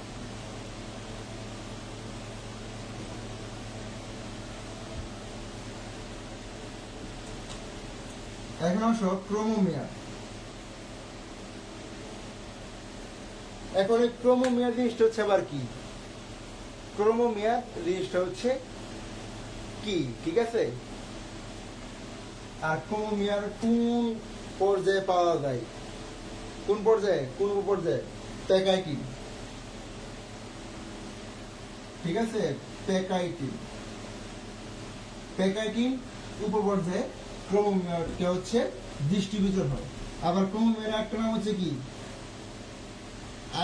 এখন আসো ক্রোমোমিয়ার। এখন এই ক্রোমোমিয়ার জিনিসটা হচ্ছে আবার কি? ক্রোমোমিয়ার জিনিসটা হচ্ছে কি, ঠিক আছে? আর ক্রোমোমিয়ার কোন পর্যায়ে পাওয়া যায়? কোন পর্যায়ে? কোন পর্যায়ে? প্যাকাইটিন, ঠিক আছে? প্যাকাইটিন, প্যাকাইটিন উপর পর্যায়ে ক্রোমোমিয়ারটা হচ্ছে ডিস্ট্রিবিউশন হয়। আবার ক্রোমোমিয়ার একটা নাম হচ্ছে কি?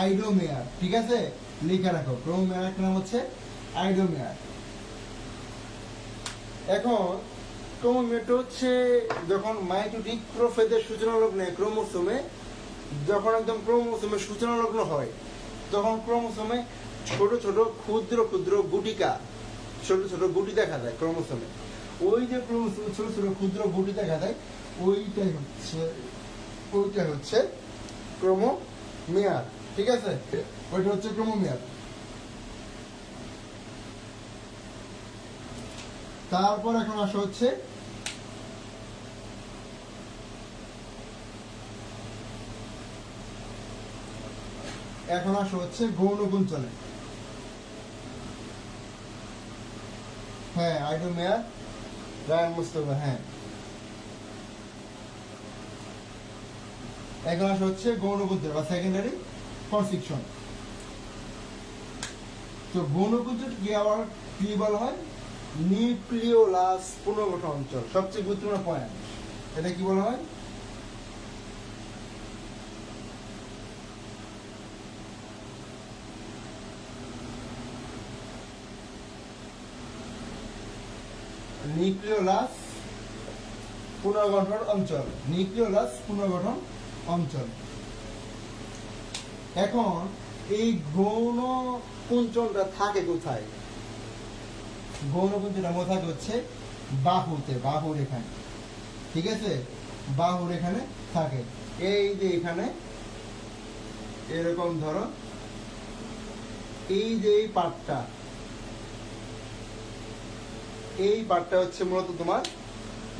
আইডোমেয়ার, ঠিক আছে? লিখে রাখো, ক্রোমোমিয়ার একটা নাম হচ্ছে আইডোমেয়ার। এখন ক্রোমোমিয়ারটা হচ্ছে যখন মাইটোটিক প্রোফেজের সূচনা লগ্নে ক্রোমোসোমে, যখন একদম ক্রোমোসোমের সূচনা লগ্ন হয়, তখন ক্রোমোসোমে ছোট ছোট ক্ষুদ্র ক্ষুদ্র গুটিকা, ছোট ছোট গুটি দেখা যায় ক্রোমোসোমে। ওই যে ক্রোমোসোমে ছোট ছোট ক্ষুদ্র গুটি দেখা যায়, ওইটাই হচ্ছে ক্রোমোমিয়ার, ঠিক আছে? ওইটা হচ্ছে ক্রোমোমিয়ার। তারপর এখন আসা হচ্ছে গৌণকুঞ্চনে। হ্যাঁ, আইডোমেয়ার, রায়ান মুস্তফা, হ্যাঁ। এখন আসা হচ্ছে গৌণকুঞ্চন বা সেকেন্ডারি কনস্ট্রিকশন। তো গৌণকুঞ্চন কি আবার কি বলা হয়? নিউক্লিওলাস পুনর্গঠন অঞ্চল। সবচেয়ে গুরুত্বপূর্ণ পয়েন্ট, এটা কি বলা হয়? নিউক্লিওলাস পুনর্গঠন অঞ্চল, নিউক্লিওলাস পুনর্গঠন অঞ্চল। এখন এই গৌণ কুঞ্চনটা থাকে কোথায়? গৌণ কুঞ্চনটা থাকে হচ্ছে বাহুতে, বাহুর এখানে, ঠিক আছে, বাহুর এখানে থাকে। এই যে এখানে এরকম ধরো, এই যে এই পার্টটা, এই পার্টটা হচ্ছে মূলত তোমার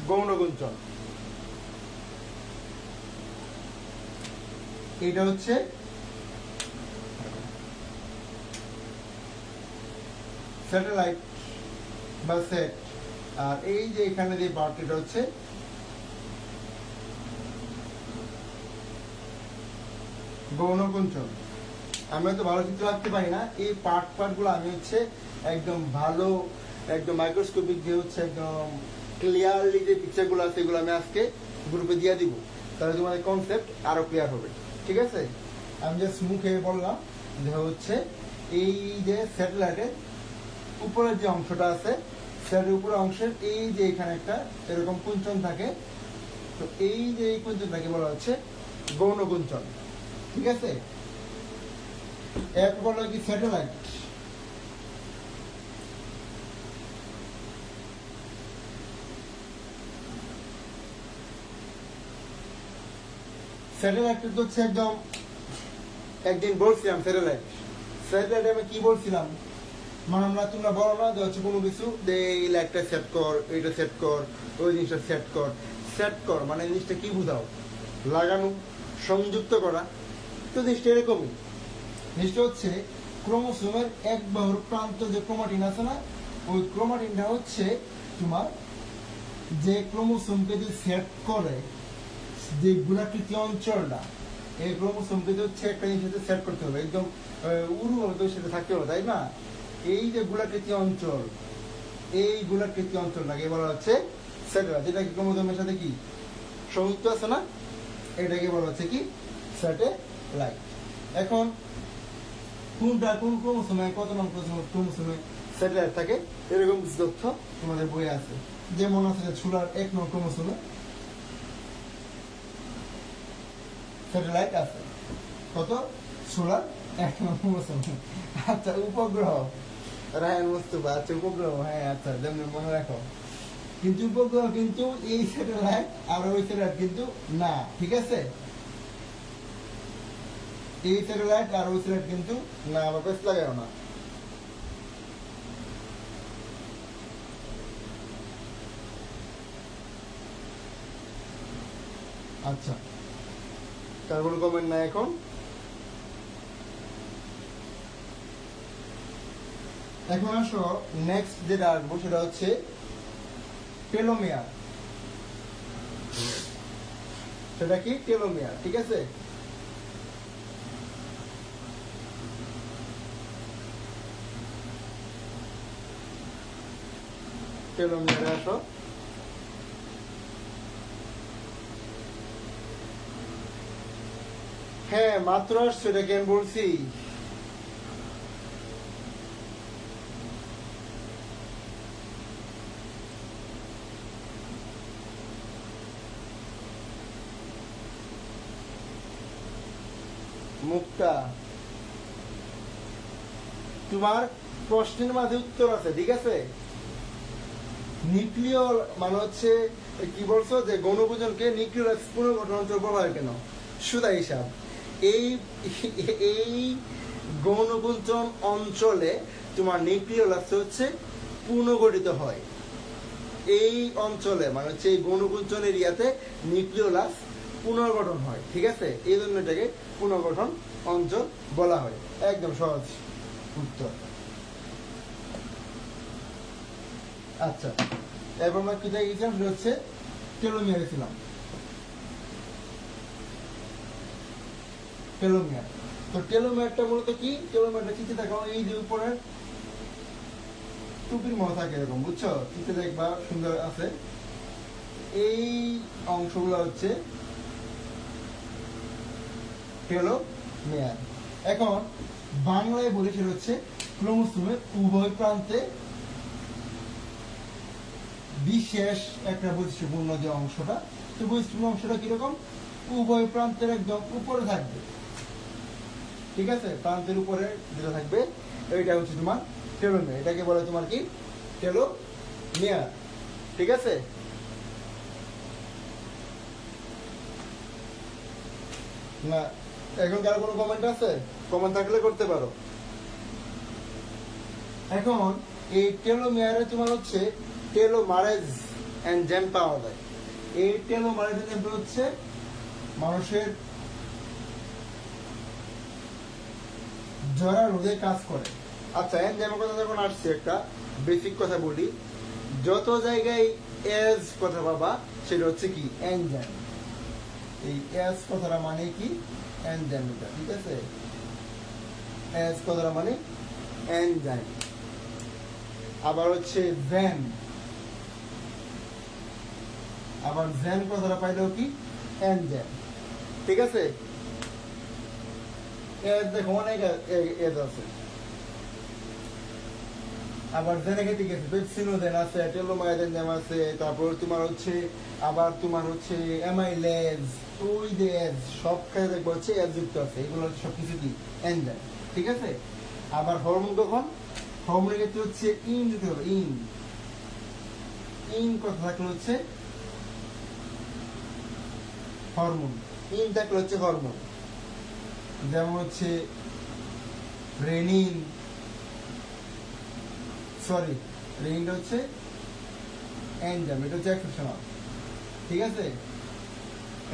গৌণ কুঞ্চন। এটা হচ্ছে স্যাটেলাইট বা সেট, আর এই যে এখানে যে পার্ট, এটা হচ্ছে গৌণ কুঞ্চন। আমি হয়তো ভালো চিত্র রাখতে পারি না, এই পার্ট গুলো আমি হচ্ছে একদম ভালো, একদম মাইক্রোস্কোপিক যে হচ্ছে একদম ক্লিয়ারলি যে পিকচার গুলো আছে এগুলো আমি আজকে গ্রুপে দিয়ে দিব, তাহলে তোমাদের কনসেপ্ট আরো ক্লিয়ার হবে, ঠিক আছে। আমি জাস্ট মুখে বললাম যে হচ্ছে এই যে স্যাটেলাইটের উপরের যে অংশটা আছে, স্যাটেলাইটের উপরের অংশের এই যে এখানে একটা এরকম কুঞ্চন থাকে, তো এই যে এই কুঞ্চনটাকে বলা হচ্ছে গৌণ কুঞ্চন, ঠিক আছে। এরপর বলা কি স্যাটেলাইট। স্যাটেলাইট হচ্ছে একদম, একদিন বলছিলাম স্যাটেলাইট, স্যাটেলাইট আমি কি বলছিলাম, মানে আমরা, তোমরা বলো না যে হচ্ছে কোনো কিছু যে এই লাইটটা সেট কর, এইটা সেট কর, ওই জিনিসটা সেট কর। সেট কর মানে জিনিসটা কি বুঝাও? লাগানো, সংযুক্ত করা। তো জিনিসটা এরকমই, জিনিসটা হচ্ছে ক্রোমোসোমের এক বাহুর প্রান্ত যে ক্রোমাটিন আছে না, ওই ক্রোমাটিনটা হচ্ছে তোমার যে ক্রোমোসোমকে যে সেট করে, যে গোলাকৃতি অঞ্চলটা, এই ক্রোমোসোমকে হচ্ছে একটা জিনিসের সেট করতে হবে, একদম উরু হবে সেটা থাকতে হবে, তাই না? এই যে গোলাকৃতি অঞ্চল, এই গোলাকৃতি অঞ্চলটাকে বলা হচ্ছে স্যাটেলাইট, যেটা কি ক্রোমোসোমের সাথে কি সংযুক্ত আছে না, এটাকে বলা হচ্ছে কি স্যাটেলাইট। এখন কোনটা কোন ক্রোমোসোমে, কত নম্বর ক্রোমোসোমে স্যাটেলাইট থাকে, এরকম তথ্য তোমাদের বইয়ে আছে। যেমন আছে যে ছোলার 1 নং ক্রোমোসোমে স্যাটেলাইট আছে, কত? ছোলার 1 নং ক্রোমোসোমে। আচ্ছা, উপগ্রহ, রায়ান মুস্তফা, আচ্ছা উপগ্রহ, হ্যাঁ আচ্ছা, যেমন মনে রাখো। কিন্তু উপগ্রহ কিন্তু এই স্যাটেলাইট আর ওই স্যাটেলাইট কিন্তু না, ঠিক আছে। এই স্যাটেলাইট আর ওই স্যাটেলাইট কিন্তু না, আবার বেশ লাগাও না। আচ্ছা, তার কোনো কমেন্ট নাই। এখন এখন আসো নেক্সট যেটা আসবো সেটা হচ্ছে টেলোমিয়ার। সেটা কি? টেলোমিয়ার, ঠিক আছে। টেলোমিয়ারে আসো। হ্যাঁ, মাত্র আসছো, এটা কেন বলছি। মুক্তা, তোমার প্রশ্নের মাঝে উত্তর আছে, ঠিক আছে। নিউক্লিয় মানে হচ্ছে কি বলছো যে গৌণকুঞ্চনকে নিউক্লিয়াস পুনর্গঠন অঞ্চল বলা হয় কেন? সুদা হিসাব, এই এই গৌণকুঞ্চন অঞ্চলে তোমার নিউক্লিয়াস হচ্ছে পুনর্গঠিত হয়। এই অঞ্চলে মানে হচ্ছে এই গৌণকুঞ্চন এরিয়াতে নিউক্লিয়াস পুনর্গঠন হয়, ঠিক আছে। এই জন্য এটাকে পুনর্গঠন অঞ্চল বলা হয়। একদম সহজ উত্তর। আচ্ছা, এরপর আমরা কোথায় গেছিলাম? সেটা হচ্ছে টেলোমিয়ারে ছিলাম। টেলোমিয়ার, তো টেলোমিয়ারটা মূলত কি? টেলোমিয়ারটা চিঠি দেখো, এই যে উপরের টুপির মতো থাকে এরকম, বুঝছো? চিঠি দেখবা, সুন্দর আছে। এই অংশগুলো হচ্ছে টেলোমিয়ার। এখন বাংলায় বলি সেটা হচ্ছে ক্রোমোসোমের উভয় প্রান্তে বিশেষ একটা বৈশিষ্ট্যপূর্ণ যে অংশটা, তো বৈশিষ্ট্যপূর্ণ অংশটা কিরকম, উভয় প্রান্তের একদম উপরে থাকবে, ঠিক আছে, প্রান্তের উপরে যেটা থাকবে এইটা হচ্ছে তোমার টেলোমিয়ার, এটাকে বলে তোমার কি টেলোমিয়ার, ঠিক আছে। না এখন কারো কোনো কমেন্ট আছে? কমেন্ট থাকলে করতে পারো। এখন এই টেলোমিয়ারে তোমার হচ্ছে টেলোমারেজ এনজাইম পাওয়া যায়। এই টেলোমারেজ এনজাইম হচ্ছে মানুষের জরা রোধে কাজ করে। আচ্ছা, এনজাইমের কথা যখন আসছে একটা বেসিক কথা বলি, যত জায়গায় এজ কথা পাবা সেটা হচ্ছে কি এনজাইম। এই এজ কথাটা মানে কি এনজাইম, এটা ঠিক আছে, এজ কথাটা মানে এনজাইম। আবার হচ্ছে ভ্যান, আবার ভ্যান কথাটা পাইলেও কি এনজাইম, ঠিক আছে। এজ দেখো অনেক এজ আছে, আবার জেনে ঠিক আছে, পেপসিনোজেন আছে, টেলোমারেজ এনজাইম আছে, তারপর তোমার হচ্ছে আবার তোমার হচ্ছে অ্যামাইলেজ, ওই যে এজ সব কাজে দেখবো হচ্ছে এজ যুক্ত আছে, এগুলো সব কিছু কি এনজাইম, ঠিক আছে। আবার হরমোন কখন, হরমোনের ক্ষেত্রে হচ্ছে ইন দিতে হবে, ইন ইন কথা থাকলে হচ্ছে হরমোন, ইন থাকলে হচ্ছে হরমোন, যেমন হচ্ছে রেনিন, সরি রেনিনটা হচ্ছে এনজাইম, এটা হচ্ছে এক্সেপশনাল, ঠিক আছে,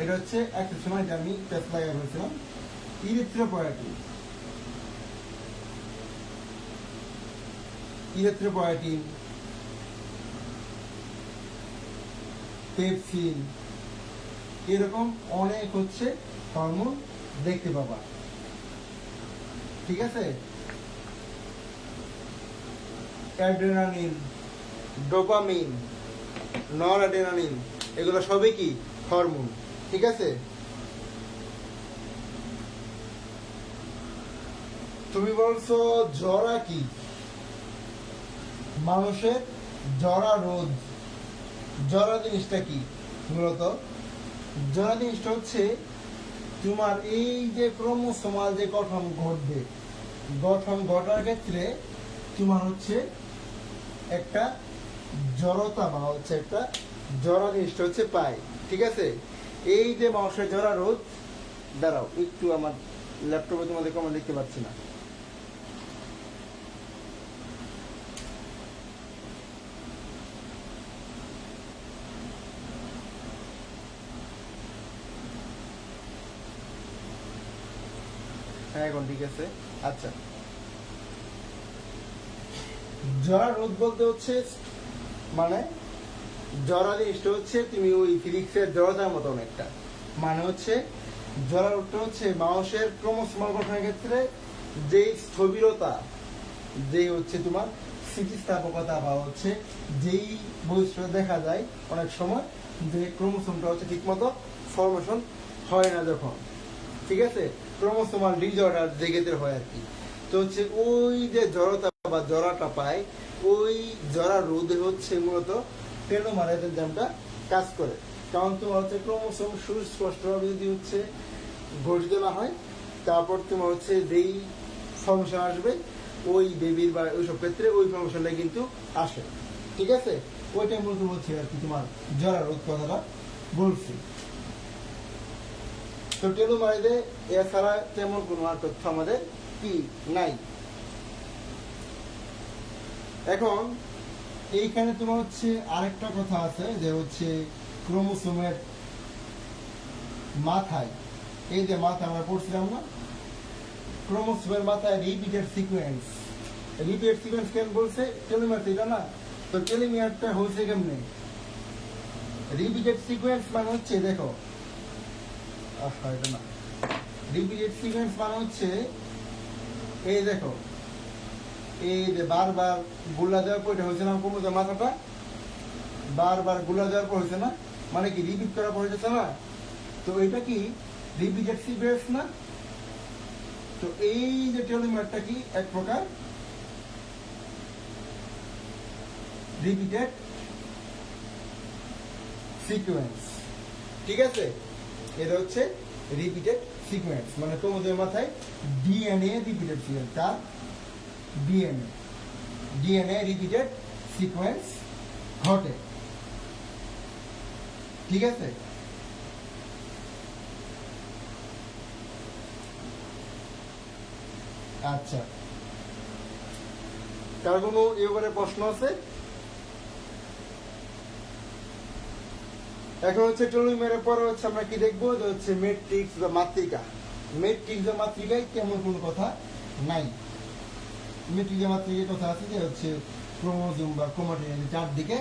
এটা হচ্ছে এক্সেপশনাল, এটা আমি টেস্ট লাগাই বলছিলাম। ইরিথ্রোপয়েটিন, ইরিথ্রোপয়েটিন, পেপসিন, এরকম অনেক হচ্ছে হরমোন দেখতে পাবা, ঠিক আছে। অ্যাড্রেনালিন, ডোপামিন, নর অ্যাড্রেনালিন, এগুলো সবই কি হরমোন, ঠিক আছে। তুমি বলছো জরা কি, মানুষের জরা রোধ, জরা জিনিসটা কি, মূলত জরা জিনিসটা হচ্ছে তোমার এই যে ক্রোমোসোমাল যে গঠন ঘটবে, গঠন ঘটার ক্ষেত্রে তোমার হচ্ছে একটা জড়তা বা হচ্ছে একটা জরা জিনিসটা হচ্ছে পায়, ঠিক আছে। এই যে মানুষের জরা রোধ, দাঁড়াও একটু আমার ল্যাপটপে তোমাদের কমেন্ট দেখতে পাচ্ছি না, হ্যাঁ এখন ঠিক আছে। আচ্ছা, জরা রোধ বলতে হচ্ছে মানে জরা জিনিসটা হচ্ছে তুমি ওই ফিজিক্সের জড়তার মতো অনেকটা, মানে হচ্ছে জরা রোধটা হচ্ছে মানুষের ক্রোমোসোমাল গঠনের ক্ষেত্রে যেই স্থবিরতা, যেই হচ্ছে তোমার স্থিতিস্থাপকতা বা হচ্ছে যেই বৈশিষ্ট্য দেখা যায় অনেক সময় যে ক্রোমোসোমটা হচ্ছে ঠিক মতো ফরমেশন হয় না যখন, ঠিক আছে, ক্রোমোসোমাল ডিসঅর্ডার যে ক্ষেত্রে হয় আর কি, তো হচ্ছে ওই যে জড়তা বা জরাটা পায়, ওই জরা রোধে হচ্ছে মূলত টেলোমারেজ এনজাইমটা কাজ করে। কারণ তোমার হচ্ছে ক্রোমোসোম সুস্পষ্টভাবে যদি হচ্ছে গঠিত না হয়, তারপর তোমার হচ্ছে যেই ফর্মেশন আসবে ওই বেবির বা ওইসব ক্ষেত্রে ওই ফর্মেশনটা কিন্তু আসে, ঠিক আছে। ওইটাই মূলত বলছি আর কি, তোমার জরা রোধ কথাটা বলছি। তো টেলোমারেজে এছাড়া তেমন কোনো আর তথ্য আমাদের কি নাই। এখন এইখানে তোমার হচ্ছে আরেকটা কথা আছে যে হচ্ছে ক্রোমোসোমের মাথায়, এই যে মাথা আমরা পড়ছিলাম না, ক্রোমোসোমের মাথায় রিপিটেড সিকোয়েন্স, রিপিটেড সিকোয়েন্স কেন বলছে, টেলোমিয়ার এটা না, তো টেলোমিয়ারটা হয়েছে কেমনে, রিপিটেড সিকোয়েন্স মানে হচ্ছে দেখো, এটা না, রিপিটেড সিকোয়েন্স মানে হচ্ছে এই দেখো, এই যে বারবার গুলা দেওয়ার পর এটা হয়েছে না, কমে মাথাটা বারবার গুলা দেওয়ার পর হয়েছে না, মানে কি রিপিট করার পর হয়েছে না, তো এটা কি রিপিটেড সিকোয়েন্স না। তো এই যে টেলোমিয়ারটা কি এক প্রকার রিপিটেড সিকোয়েন্স। ঠিক আছে, এটা হচ্ছে রিপিটেড সিকোয়েন্স, মানে তোমাদের মাথায় ডিএনএ রিপিটেড সিকোয়েন্স, তার ডিএনএ রিপিটেড সিকোয়েন্স ঘটে। ঠিক আছে, আচ্ছা, কার কোনো এবারে প্রশ্ন আছে? এখন হচ্ছে টেলোমিয়ারের পরে হচ্ছে আমরা কি দেখবো, যে হচ্ছে ম্যাট্রিক্স বা মাতৃকা। ম্যাট্রিক্স বা মাতৃকায় তেমন কোনো কথা নাই। ম্যাট্রিক্স বা মাতৃকায় কথা আছে যে হচ্ছে ক্রোমোজোম বা ক্রোমাটিনের চারদিকে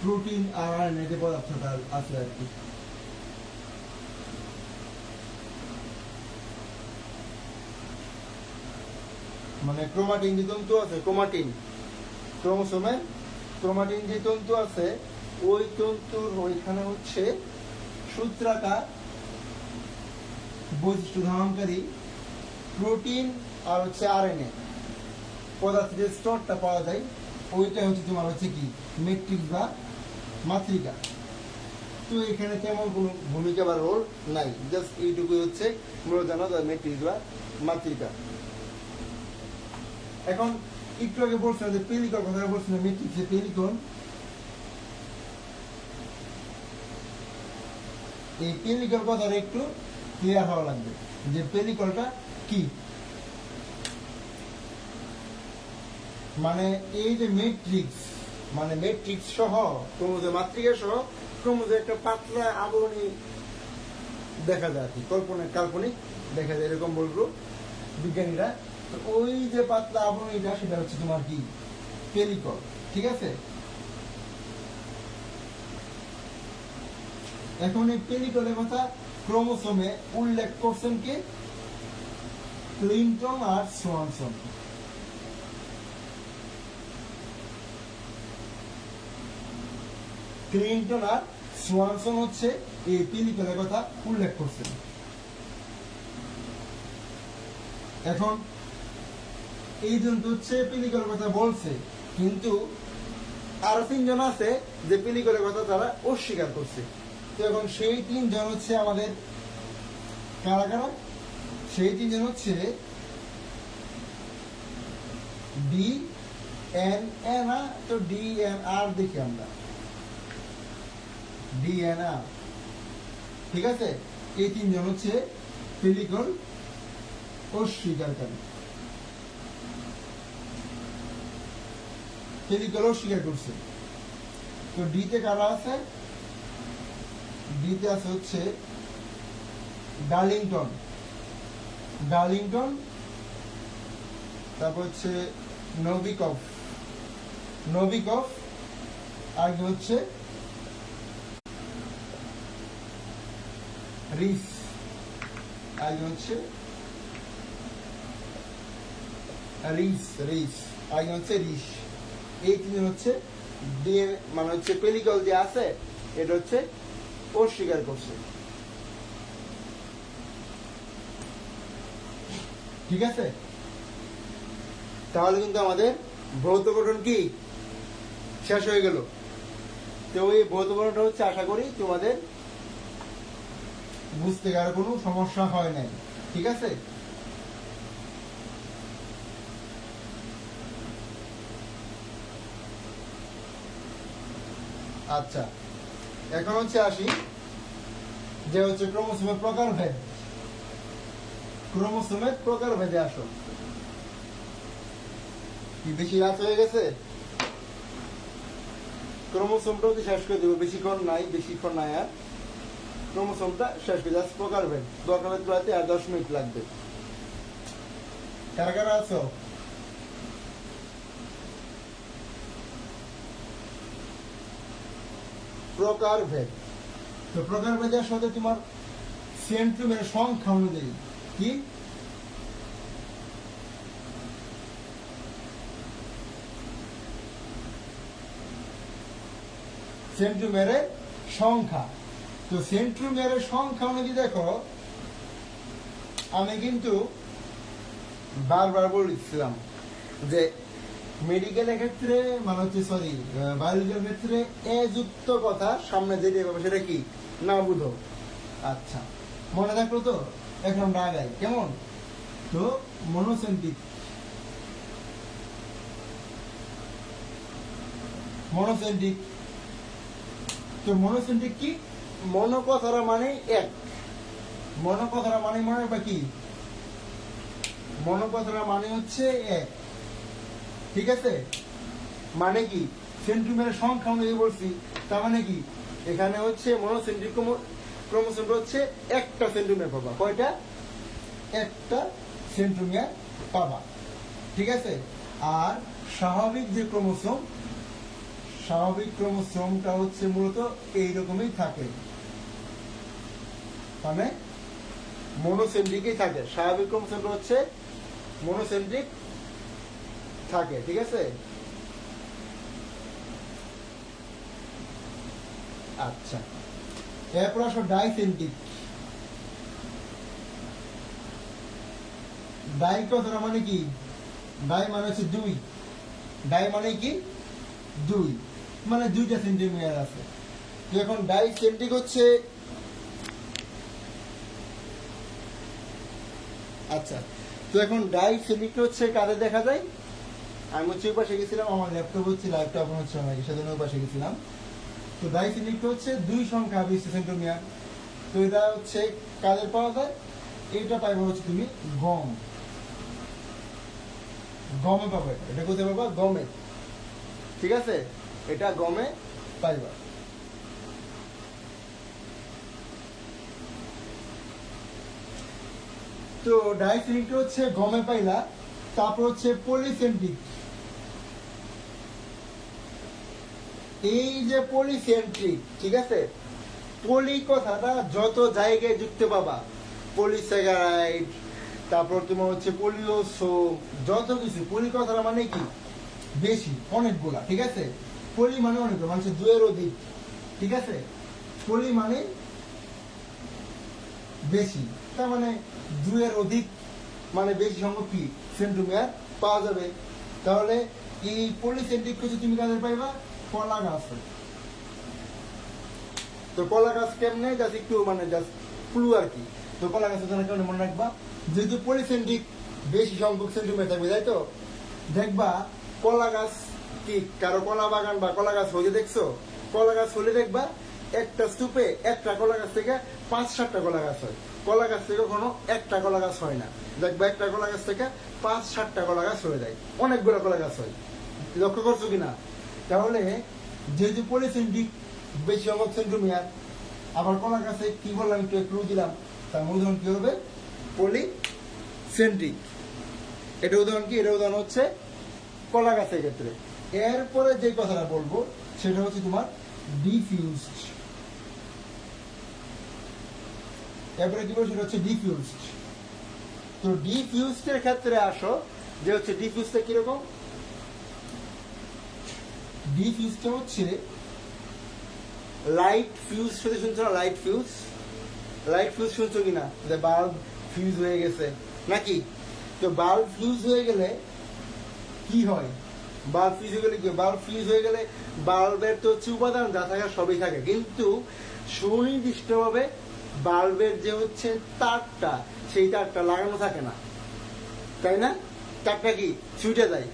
প্রোটিন আর আরএনএ যে পদার্থটা আছে আর কি। মানে ক্রোমাটিন যে তন্তু আছে, ক্রোমোসোমের ক্রোমাটিন যে তন্তু আছে, ওই তন্তুর ওইখানে হচ্ছে সূত্রাকার বৈশিষ্ট্য ধারণকারী প্রোটিন আর হচ্ছে আরএনএ পদার্থের যে স্তরটা পাওয়া যায়, ওইটা হচ্ছে তোমার হচ্ছে কি ম্যাট্রিক্স বা মাতৃকা। তো এখানে তেমন কোনো ভূমিকা বা রোল নাই, জাস্ট এইটুকুই হচ্ছে মূলত জানা যায় ম্যাট্রিক্স বা মাতৃকা। এখন একটু আগে বলছিলাম যে পেলিকন কথা বলছিলাম, ম্যাট্রিক্সে পেলিকন, এই পেলিকন কথাটা একটু ক্লিয়ার হওয়া লাগবে যে পেলিকনটা কি। মানে এই যে ম্যাট্রিক্স, মানে ম্যাট্রিক্স সহ ক্রোমোজোম মাতৃকা সহ ক্রোমোজোম একটা পাতলা আবরণী দেখা যায় আর কি, কাল্পনিক দেখা যায়, এরকম বলবো বিজ্ঞানীরা। ওই যে পাতলা আবরণীটা সেটা হচ্ছে তোমার কি পেলিকন। ঠিক আছে, এখন এই পেলিকনের কথা ক্রোমোসোমে উল্লেখ করছেন কে? ক্লিন্টন আর সোয়ানসন। ক্লিন্টন আর সোয়ানসন হচ্ছে এই পেলিকনের কথা উল্লেখ করছেন। এখন এই জন্য হচ্ছে পেলিকনের কথা বলছে, কিন্তু আরো তিনজন আছে যে পেলিকনের কথা তারা অস্বীকার করছে। তো এখন সেই তিনজন হচ্ছে আমাদের কারা কারা? সেই তিনজন হচ্ছে ডি এন এ না, তো ডি এন আর দেখি আমরা, ডি এন আর। ঠিক আছে, এই তিনজন হচ্ছে পেলিকন অস্বীকারী, পেলিকন অস্বীকার করছে। তো ডিতে কারা আছে? ডিতে আছে হচ্ছে ডার্লিংটন, তারপর হচ্ছে নভিকভ, আর হচ্ছে রিস, আর হচ্ছে রিস। এই তিনজন হচ্ছে মানে হচ্ছে পেলিকল যে আছে এটা হচ্ছে অস্বীকার করছে। ঠিক আছে, তাহলে কিন্তু আমাদের ভৌত গঠন কি শেষ হয়ে গেল। তো ওই ভৌত গঠনটা হচ্ছে আশা করি তোমাদের বুঝতে আর কোনো সমস্যা হয় নাই। ঠিক আছে, আচ্ছা, এখন হচ্ছে আসি যে হচ্ছে ক্রোমোসোমের প্রকারভেদ। ক্রোমোসোমের প্রকারভেদে আসো। কি বেশি রাত হয়ে গেছে? ক্রোমোসোমটা শেষ করে দেবো, বেশিক্ষণ নাই আর। ক্রোমোসোমটা শেষ করে যাচ্ছে প্রকারভেদ করতে আর 10 মিনিট লাগবে। কারা কারা আছো? প্রকারভেদ। তো প্রকারভেদের সাথে তোমার সেন্ট্রোমের সংখ্যা অনুযায়ী কি সেন্ট্রোমেরের সংখ্যা। তো সেন্ট্রোমেরের সংখ্যা অনুযায়ী দেখো, আমি কিন্তু বারবার বলেছিলাম যে মেডিকেলের ক্ষেত্রে মানে হচ্ছে সরি বায়োলজিক্যাল ক্ষেত্রে এ যুক্ত কথা সামনে যেতে পাবে সেটা কি না বুঝো। আচ্ছা মনে থাকলো তো, এখন রাগাই কেমন তো মনোসেন্ট্রিক। মনোসেন্ট্রিক তো মনোসেন্ট্রিক কি মনো কথাটা মানে এক, মনো কথাটা মানে মনে বা কি মনো কথাটা মানে হচ্ছে এক, ঠিক আছে। মানে কি সেন্ট্রোমিয়ারের সংখ্যা অনুযায়ী বলছি, তার মানে কি এখানে হচ্ছে মনোসেন্ট্রিক ক্রোমোসোম হচ্ছে একটা সেন্ট্রোমিয়ার পাবা। কয়টা? একটা সেন্ট্রোমিয়ার পাবা, ঠিক আছে। আর স্বাভাবিক যে ক্রোমোসোম, স্বাভাবিক ক্রোমোসোমটা হচ্ছে মূলত এইরকমই থাকে, মানে মনোসেন্ট্রিকই থাকে। স্বাভাবিক ক্রোমোসোমটা হচ্ছে মনোসেন্ট্রিক থাকে, ঠিক আছে। আচ্ছা এরপর আসো ডাইসেন্ট্রিক। ডাই কথাটা মানে কি ডাই মানে হচ্ছে দুই, ডাই মানে কি দুই, মানে দুইটা সেন্টিমিটার আছে। তো এখন ডাইসেন্ট্রিক হচ্ছে আচ্ছা তো এখন ডাইসেন্ট্রিক হচ্ছে কাদের দেখা যায়? আমি হচ্ছে ওই পাশে গেছিলাম, আমার ল্যাপটপ হচ্ছে লাইভটা ওপেন হচ্ছে না, সেজন্য ওই পাশে গেছিলাম। তো ডাইসেন্ট্রিক হচ্ছে দুই সংখ্যা বিশিষ্ট সেন্ট্রোমিয়ার। তো এটা হচ্ছে কাদের পাওয়া যায়? এটা পাইবা হচ্ছে তুমি গম, গমে পাবে। এটা কোথায় পাবা? গমে, ঠিক আছে, এটা গমে পাইবা। তো ডাইসেন্ট্রিক হচ্ছে গমে পাইলা। তারপর হচ্ছে পলিসেন্ট্রিক। এই যে পলিসেন্ট্রিক, ঠিক আছে, পলি কথাটা যত জায়গায় যুক্ত পাবা, পলিস্যাকারাইড, তারপর তোমার হচ্ছে পলিওসোম, যত কিছু পলি কথাটা মানে কি বেশি, অনেকগুলা, ঠিক আছে। পলি মানে অনেকগুলো, মানে দুয়ের অধিক, ঠিক আছে। পলি মানে বেশি, তার মানে দুয়ের অধিক মানে বেশি সংখ্যক কি সেন্ট্রোমিয়ার পাওয়া যাবে। তাহলে এই পলিসেন্ট্রিক কিছু তুমি কাদের পাইবা? কলা গাছে। তো কলা গাছ কেমনে জাস্ট একটু মানে জাস্ট ক্লু আর কি। তো কলা গাছের জন্য কেমন মনে রাখবা, যেহেতু পলিসেন্ট্রিক বেশি সংখ্যক সেন্ট্রোমিয়ার থাকবে, তাই তো দেখবা কলা গাছ কি কারো কলা বাগান বা কলা গাছ হয়ে দেখছো? কলা গাছ হলে দেখবা একটা স্তূপে একটা কলা গাছ থেকে 5-7টা কলা গাছ হয়। কলা গাছ থেকে কোনো একটা কলা গাছ হয় না, দেখবা একটা কলা গাছ থেকে 5-7টা কলা গাছ হয়ে যায়, অনেকগুলো কলা গাছ হয়। লক্ষ্য করছো কিনা? তাহলে যেহেতু পলিসেন্ট্রিক বেশি সংখ্যক সেন্ট্রোমিয়ার, আবার কলা গাছে কি বললাম একটু ক্লু দিলাম, তার উদাহরণ কি হবে? পলিসেন্ট্রিক। এটা উদাহরণ কি? এটা উদাহরণ হচ্ছে কলা গাছের ক্ষেত্রে। এরপরে যে কথাটা বলবো সেটা হচ্ছে তোমার ডিফিউজড। এরপরে কি বলবো সেটা হচ্ছে ডিফিউজড। তো ডিফিউজড এর ক্ষেত্রে আসো, যে হচ্ছে ডিফিউজটা কিরকম? ডিফিউজটা হচ্ছে লাইট ফিউজ, শুধু শুনছো না? লাইট ফিউজ, লাইট ফিউজ শুনছো কিনা? যে বাল্ব ফিউজ হয়ে গেছে নাকি? তো বাল্ব ফিউজ হয়ে গেলে কি হয়? বাল্ব ফিউজ হয়ে গেলে কি? বাল্ব ফিউজ হয়ে গেলে বাল্বের তো হচ্ছে উপাদান যা থাকে সবই থাকে, কিন্তু সুনির্দিষ্টভাবে বাল্বের যে হচ্ছে তারটা, সেই তারটা লাগানো থাকে না, তাই না? তারটা কি ছুটে যায়।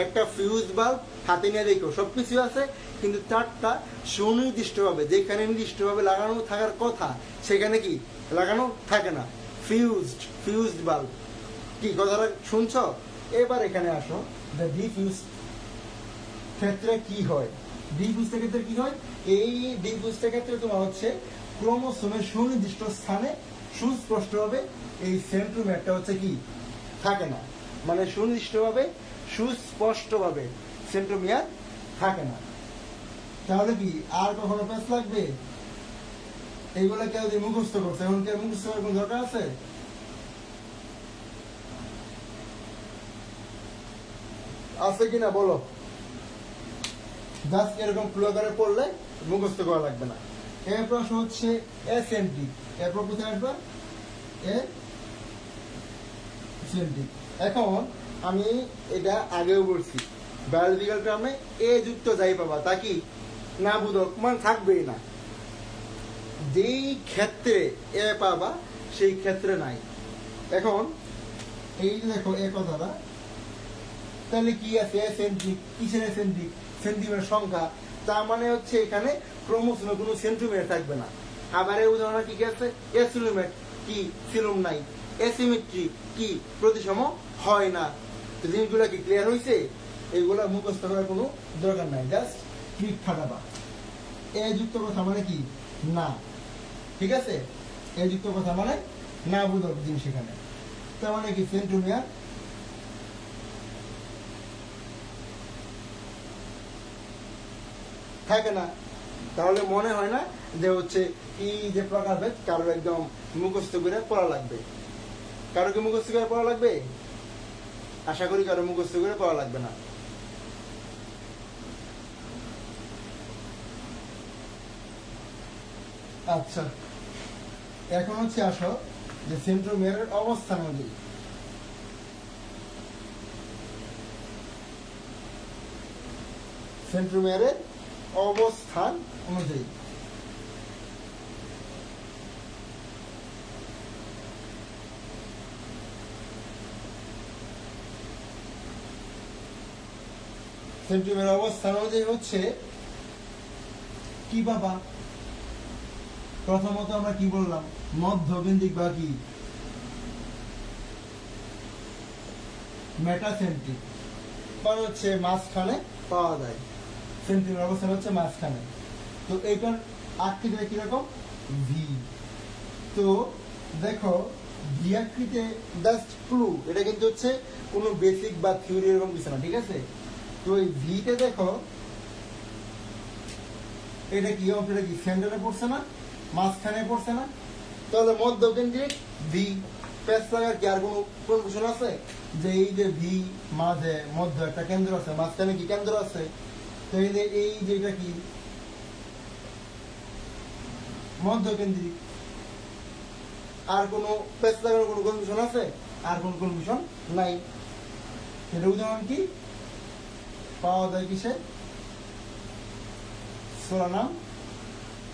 একটা ফিউজ বাল্ব হাতে নিয়ে দেখো সবকিছু আছে, কিন্তু তারটা সুনির্দিষ্টভাবে যেখানে নির্দিষ্টভাবে লাগানো থাকার কথা সেখানে কি লাগানো থাকে না। Fused bulb. কি কথাটা শুনছো? এবার এখানে আসো, ডিফিউজ ক্ষেত্রে কি হয়? ডিফিউজের ক্ষেত্রে কি হয়? এই ডিফিউজের ক্ষেত্রে তোমার হচ্ছে ক্রোমোসোমের সুনির্দিষ্ট স্থানে সুস্পষ্টভাবে এই সেন্ট্রোমিয়ারটা হচ্ছে কি থাকে না, মানে সুনির্দিষ্টভাবে সুস্পষ্টভাবে সেন্ট্রোমিয়ার থাকে না। তাহলে কি আর কখনো পেস লাগবে? এইগুলা কেউ যদি মুখস্থ করছে, এখন কেউ মুখস্থ করার কোন দরকার আছে? আছে কিনা বলো? জাস্ট এরকম ক্লু করে পড়লে মুখস্থ করা লাগবে না। এর প্রশ্ন হচ্ছে এসেন্ট্রিক। এরপর কোথায় আসবে? এসেন্ট্রিক। এখন আমি এটা আগেও বলছি, বায়োলজিক্যাল টার্মে এ যুক্ত যাই পাবা, তা কি না বোধক মানে থাকবেই না। যেই ক্ষেত্রে এ পাবা সেই ক্ষেত্রে নাই। এখন এই যে দেখো এ কথাটা, তাহলে কি আছে এসেন্ট্রিক, কিসের এসেন্ট্রিক, সেন্টিমিটার সংখ্যা, তার মানে হচ্ছে এখানে ক্রোমোসোমে কোনো সেন্টিমিটার থাকবে না। আবার এই উদাহরণ কি আছে, এসিলোমেট কি সিলোম নাই, এসিমেট্রি কি প্রতিসম হয় না। তো জিনিসগুলো কি ক্লিয়ার হয়েছে? এইগুলা মুখস্থ করার কোনো দরকার নাই, জাস্ট ক্লিক ফাটাবা। এ যুক্ত কথা মানে কি না, ঠিক আছে, এ যুক্ত কথা মানে না বোধক জিনিস এখানে। তার মানে কি সেন্ট্রোমিয়ার থাকে না। তাহলে মনে হয় না যে হচ্ছে এই যে প্রকারভেদ কারো একদম মুখস্থ করে পড়া লাগবে। কারো কি মুখস্থ করে পড়া লাগবে? আশা করি কারো মুখস্থ করে পড়া লাগবে না। আচ্ছা, এখন হচ্ছে আসো যে সেন্ট্রোমিয়ারের অবস্থান অনুযায়ী, সেন্ট্রোমিয়ারের অবস্থান অনুযায়ী সেন্ট্রোমিয়ারের অবস্থান অনুযায়ী হচ্ছে কি বাবা? প্রথমত আমরা কি বললাম, মধ্যকেন্দ্রিক বা কি মেটাসেন্ট্রিক, মানে হচ্ছে মাঝখানে পাওয়া যায়। সেন্ট্রোমিয়ার অবস্থান হচ্ছে মাঝখানে। তো এইটার আকৃতিটা কিরকম? ভি। তো দেখো ভি আকৃতিতে জাস্ট ক্লু, এটা কিন্তু হচ্ছে কোনো বেসিক বা থিওরি এরকম কিছু না, ঠিক আছে? তো এই ভিতে দেখো এটা কি অংশটা কি সেন্টারে পড়ছে না, মাঝখানে পড়ছে না? তাহলে মধ্যকেন্দ্রিক ভি। পেস লাগার কি আর কোনো কনফিউশন আছে যে এই যে ভি মাঝে মধ্য একটা কেন্দ্র আছে, মাঝখানে কি কেন্দ্র আছে? তো এই যে এটা কি মধ্যকেন্দ্রিক। আর কোনো পেস লাগানোর কোনো কনফিউশন আছে? আর কোনো কনফিউশন নাই। এটা উদাহরণ কি পাওয়া যায় কিসে? সোলানাম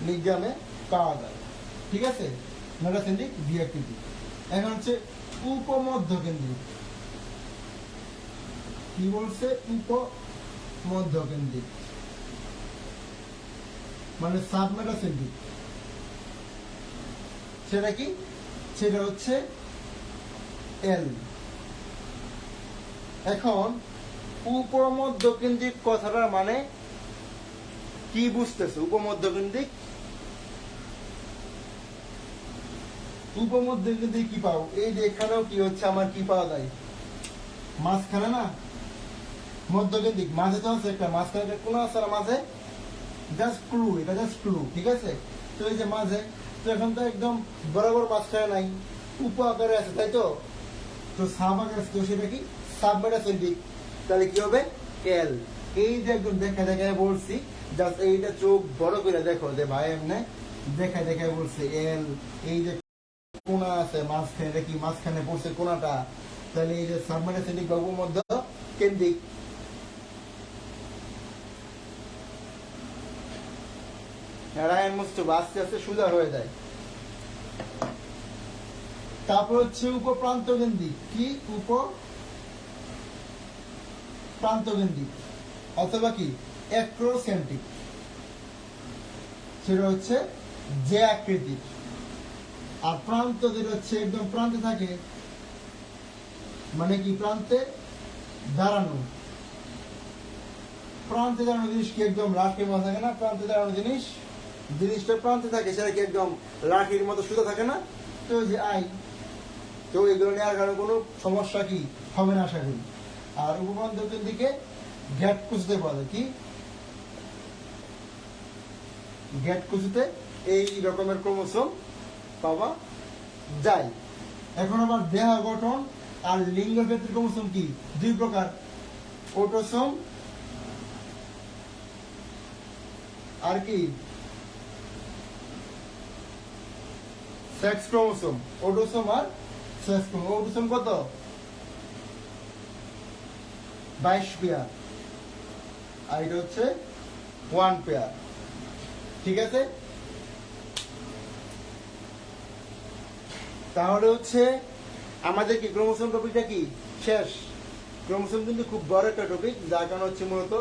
লিগ্রামে পাওয়া যায়, ঠিক আছে? মেটাসেন্ট্রিক ভি আকৃতি। এখন হচ্ছে উপমধ্যকেন্দ্রিক। কি বলছে? উপমধ্যকেন্দ্রিক মানে সাবমেটাসেন্ট্রিক। সেটা কি? সেটা হচ্ছে এল। এখন উপমধ্যকেন্দ্রিক কথাটার মানে কি বুঝতেছে? উপমধ্যকেন্দ্রিক, উপমধ্যকেন্দ্রিক কি পাও? এই যে এখানেও কি হচ্ছে আমার কি পাওয়া যায়? মাঝখানে না মধ্যকেন্দ্রিক, মাঝে তো আছে একটা, মাঝখানে কোন আছে না মাঝে? জাস্ট ক্লু, এটা জাস্ট ক্লু, ঠিক আছে? তো এই যে মাঝে, তো এখন তো একদম বরাবর মাঝখানে নাই, উপ আকারে আছে, তাই তো? তো সাব আকারে আছে, তো সেটা কি সাবমেটাসেন্ট্রিক। তাহলে কি হবে? এল। এই যে একদম দেখা দেখায় বলছি, জাস্ট এইটা চোখ বড় করে দেখো যে ভাই এমনি দেখা দেখায় বলছে এল। এই যে কোনা আছে মাঝখানে, এটা কি মাঝখানে পড়ছে কোনাটা? তাহলে এই যে সাবমেটাসেন্ট্রিক বা উপমধ্য কেন্দ্রিক। রায়ন মুস্তফা আস্তে আস্তে সোজা হয়ে যায়। তারপর হচ্ছে উপপ্রান্তকেন্দ্রিক। কি? উপপ্রান্তকেন্দ্রিক অথবা কি অ্যাক্রোসেন্ট্রিক। সেটা হচ্ছে যে আকৃতির, আর প্রান্ত যেটা হচ্ছে একদম প্রান্তে থাকে, মানে কি প্রান্তে দাঁড়ানো। প্রান্তে দাঁড়ানো জিনিস কি একদম লাঠির মতো থাকে না? প্রান্তে দাঁড়ানো জিনিসটা প্রান্তে থাকে, সেটা কি একদম লাঠির মতো সুতা থাকে না? তো যে আই, তো এগুলো নেওয়ার কারণে কোনো সমস্যা কি হবে না আশা করি। আর উপপ্রান্তকের দিকে গ্যাট কুচুতে পাওয়া যায়। কি গ্যাট কুচুতে এই রকমের ক্রোমোসোম পাওয়া যায়। এখন আবার দেহ গঠন আর লিঙ্গ ক্ষেত্রে ক্রোমোসোম কি দুই প্রকার, অটোসোম আর কি সেক্স ক্রোমোসোম। অটোসোম আর সেক্স ক্রোমোসোম। অটোসোম কত? 22 পেয়ার, আর এটা হচ্ছে 1 পেয়ার। ঠিক আছে, তাহলে হচ্ছে আমাদের কি ক্রোমোসোম টপিকটা কি শেষ। ক্রোমোসোম কিন্তু খুব বড় একটা টপিক, যার কারণে হচ্ছে মূলত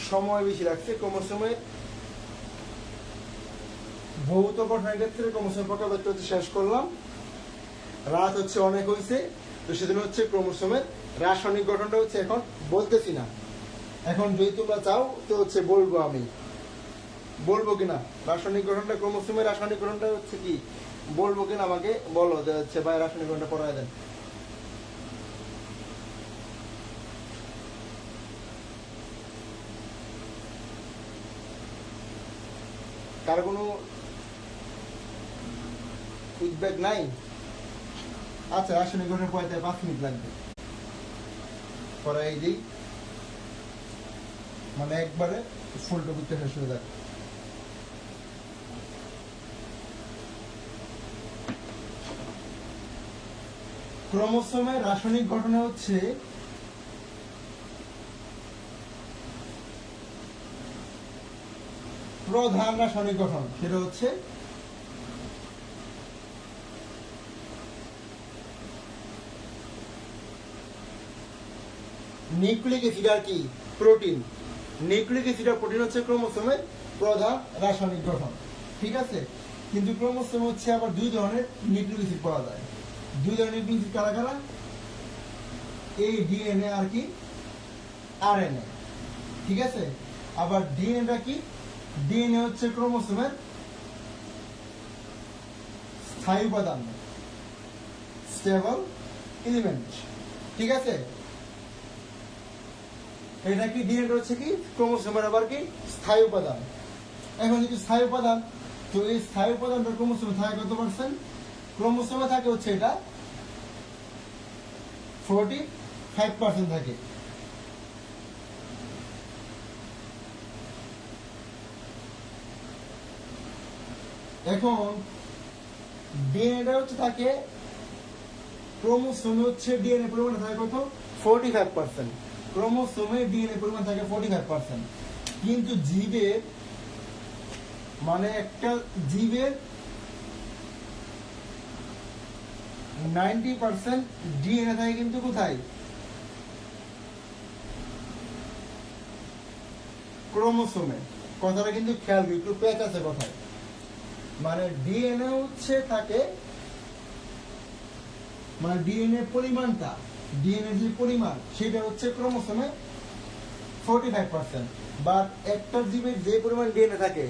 সময় বেশি লাগছে। ক্রোমোসোমের ভৌত গঠনের ক্ষেত্রে ক্রোমোসোম প্রকারভেদটা হচ্ছে শেষ করলাম। রাত হচ্ছে অনেক হয়েছে, তো সেদিন হচ্ছে ক্রোমোসোমের রাসায়নিক গঠনটা হচ্ছে এখন বলতেছি না। এখন যদি তোমরা চাও তো হচ্ছে বলবো, আমি বলবো কিনা রাসায়নিক গঠনটা, ক্রোমোসোমের রাসায়নিক গঠনটা হচ্ছে কি বলবো কিনা আমাকে বলো, যে হচ্ছে ভাই রাসায়নিক গঠনটা পড়ায় দেন। কার কোনো ফিডব্যাক নাই? আচ্ছা, রাসায়নিক গঠনের পড়াইতে 5 মিনিট লাগবে, পড়াই দিই, মানে একবারে ফুল টপিকটা শেষ হয়ে যাবে। ক্রোমোসোমের রাসায়নিক গঠনে হচ্ছে প্রধান রাসায়নিক গঠন, সেটা হচ্ছে নিউক্লিক অ্যাসিড আর কি প্রোটিন। নিউক্লিক অ্যাসিড আর প্রোটিন হচ্ছে ক্রোমোসোমের প্রধান রাসায়নিক গঠন। ঠিক আছে, কিন্তু ক্রোমোসোম হচ্ছে আবার 2 ধরনের নিউক্লিক অ্যাসিড পাওয়া যায়। 2 ধরনের নিউক্লিক অ্যাসিড কারা কারা? এই ডিএনএ আর কি আরএনএ। ঠিক আছে, আবার ডিএনএটা কি? ডিএনএ হচ্ছে ক্রোমোসোমের স্থায়ী উপাদান, স্টেবল এলিমেন্ট। ঠিক আছে, এটা কি ডিএনএ হচ্ছে কি ক্রোমোসোমের আবার কি স্থায়ী উপাদান। এখন যদি স্থায়ী উপাদান, তো এই স্থায়ী উপাদানটা ক্রোমোসোমে থাকে কত পার্সেন্ট? ক্রোমোসোমে থাকে হচ্ছে এটা 45% থাকে। এখন ডিএনএ হচ্ছে থাকে ক্রোমোসোমে হচ্ছে ডিএনএ পরিমাণ থাকে কত? 45%। ক্রোমোসোমে ডিএনএ পরিমাণ থাকে 45%, কিন্তু জীবের মানে একটা জীবের 90% ডিএনএ থাকে কিন্তু কোথায়? ক্রোমোসোমে। কথাটা কিন্তু খেয়াল, একটু পেঁচ আছে কথায়। মানে ডিএনএ হচ্ছে থাকে, মানে ডিএনএ পরিমাণটা, ডিএনএ যে পরিমাণ সেটা হচ্ছে ক্রোমোসোমে 45%। বাট একটা জীবের যে পরিমাণ ডিএনএ থাকে,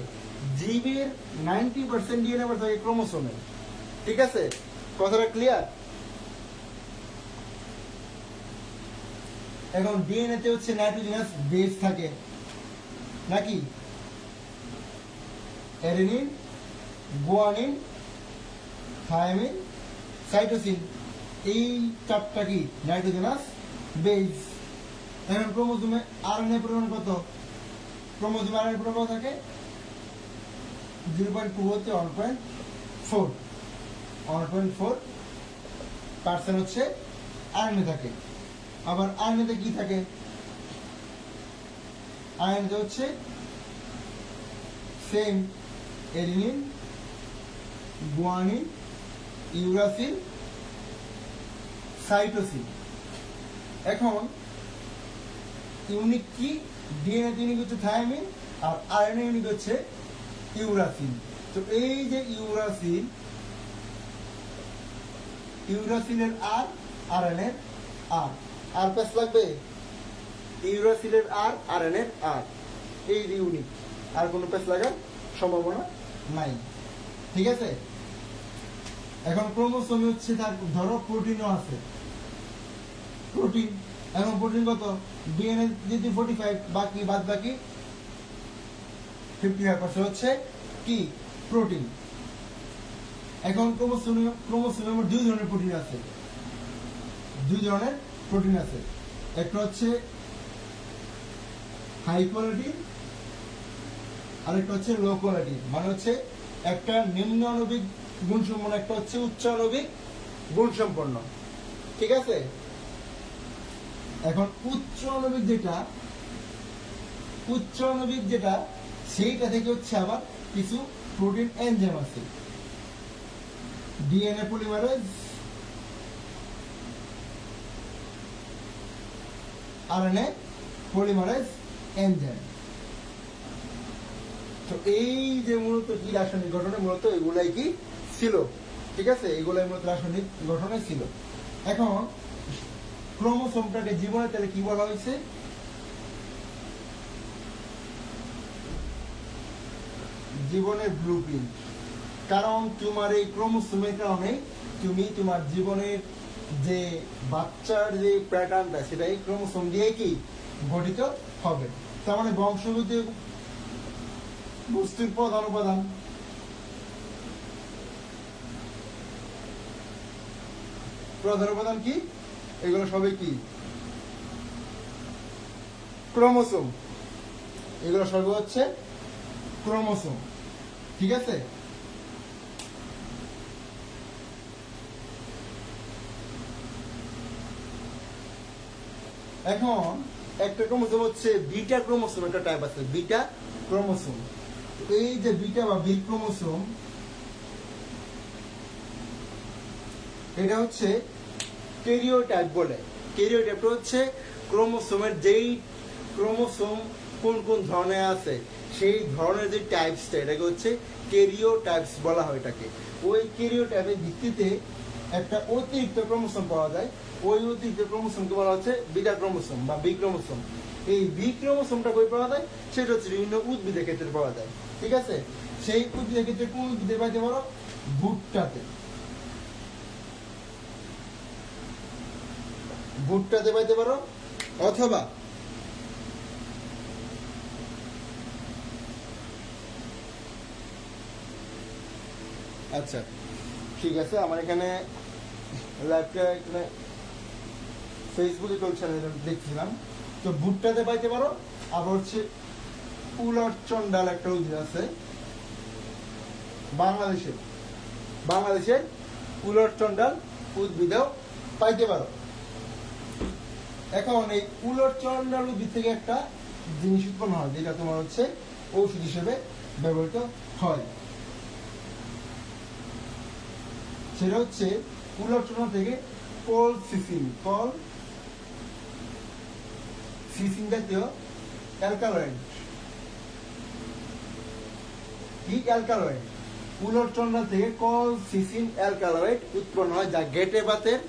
জীবের 90% ডিএনএ আবার থাকে ক্রোমোসোমে। ঠিক আছে, কথাটা ক্লিয়ার? এখন ডিএনএ তে হচ্ছে নাইট্রোজেনাস বেস থাকে নাকি? অ্যাডেনিন, গুয়ানিন, থায়ামিন, সাইটোসিন, এই চারটা কি নাইট্রোজেনাস বেস। এখন ক্রোমোসোমে আরএনএ পরিমাণ কত? ক্রোমোসোমে আরএনএ পরিমাণ কত থাকে? 0.2 হচ্ছে 1.4। 1.4% হচ্ছে আরএনএ থাকে। আবার আরএনএতে কি থাকে? আরএনএতে হচ্ছে same adenine, guanine, uracil, cytosine. এখন ইউনিক কি? ডিএনএ ইউনিক হচ্ছে থায়ামিন, আর আরএনএ ইউনিক হচ্ছে ইউরাসিল। তো এই যে ইউরাসিল, ইউরাসিলের আর, আরএনএর আর, আর প্লাস লাগবে। ইউরাসিলের আর, আরএনএর আর, এই যে ইউনিক, আর কোনো প্লাস লাগার সম্ভাবনা নাই। ঠিক আছে, এখন ক্রোমোসোমে হচ্ছে তার ধরো প্রোটিনও আছে, প্রোটিন। এখন প্রোটিন কত? ডিএনএ যদি 45, বাকি বাদ বাকি 55% হচ্ছে কি প্রোটিন। এখন ক্রোমোসোমে আমার 2 ধরনের প্রোটিন আছে, 2 ধরনের প্রোটিন আছে। একটা হচ্ছে হাই কোয়ালিটি, আরেকটা হচ্ছে লো কোয়ালিটি। মানে হচ্ছে একটা নিম্ন আণবিক গুণসম্পন্ন, একটা হচ্ছে উচ্চ আণবিক গুণসম্পন্ন। ঠিক আছে, এখন উচ্চ আণবিক যেটা, উচ্চ আণবিক যেটা সেইটা থেকে হচ্ছে আবার কিছু প্রোটিন এনজাইম আছে, DNA polymerase, RNA polymerase enzyme. তো এই যে মূলত কি রাসায়নিক গঠনে মূলত এগুলাই কি ছিল, ঠিক আছে, এগুলাই মূলত রাসায়নিক গঠনে ছিল। এখন ক্রোমোসোমটাকে জীবনে তাহলে কি বলা হয়েছে? জীবনের ব্লুপ্রিন্ট। কারণ তোমার এই ক্রোমোসোমের কারণে তুমি তোমার জীবনের যে বাচ্চার যে প্যাটার্নটা সেটা এই ক্রোমোসোম দিয়ে কি গঠিত হবে। তার মানে বংশগত বস্তুর প্রধান উপাদান কি? এগুলো সবই কি ক্রোমোসোম, এগুলো সবই হচ্ছে ক্রোমোসোম, ঠিক আছে। এখন একটা ক্রোমোসোম হচ্ছে বিটা ক্রোমোসোম, একটা টাইপ আছে বিটা ক্রোমোসোম। এই যে বিটা বা বি ক্রোমোসোম, এটা হচ্ছে ক্যারিওটাইপ বলে। ক্যারিওটাইপটা হচ্ছে ক্রোমোসোমের যেই ক্রোমোসোম কোন কোন ধরনের আছে সেই ধরনের যে টাইপসটা এটাকে হচ্ছে ক্যারিওটাইপস বলা হয় এটাকে। ওই ক্যারিওটাইপের ভিত্তিতে একটা অতিরিক্ত ক্রোমোসোম পাওয়া যায়, ওই অতিরিক্ত ক্রোমোসোমকে বলা হচ্ছে বিটা ক্রোমোসোম বা বি ক্রোমোসোম। এই বি ক্রোমোসোমটা কই পাওয়া যায়? সেটা হচ্ছে বিভিন্ন উদ্ভিদের ক্ষেত্রে পাওয়া যায়, ঠিক আছে। সেই উদ্ভিদের ক্ষেত্রে কোন উদ্ভিদে পাইতে পারো? ভুট্টাতে, ভুট্টাতে পাইতে পারো, অথবা আচ্ছা ঠিক আছে, আমার এখানে লাইভটা এখানে ফেসবুকে চলছে দেখছিলাম। তো ভুট্টাতে পাইতে পারো, আবার হচ্ছে উলট চন্ডাল একটা উদ্ভিদ আছে বাংলাদেশের উলট চন্ডাল উদ্ভিদেও পাইতে পারো। এখন এই উলট চন্ডাল উদ্ভিদ থেকে একটা জিনিস উৎপন্ন হয় যেটা তোমার হচ্ছে ঔষধ হিসেবে ব্যবহৃত হয়, সেটা হচ্ছে উলট চন্ডাল থেকে সিসিন জাতীয় অ্যালকালয়েড। কি অ্যালকালয়েড? উলট চন্ডাল থেকে সিসিন অ্যালকালয়েড উৎপন্ন হয় যা গেটে বাতের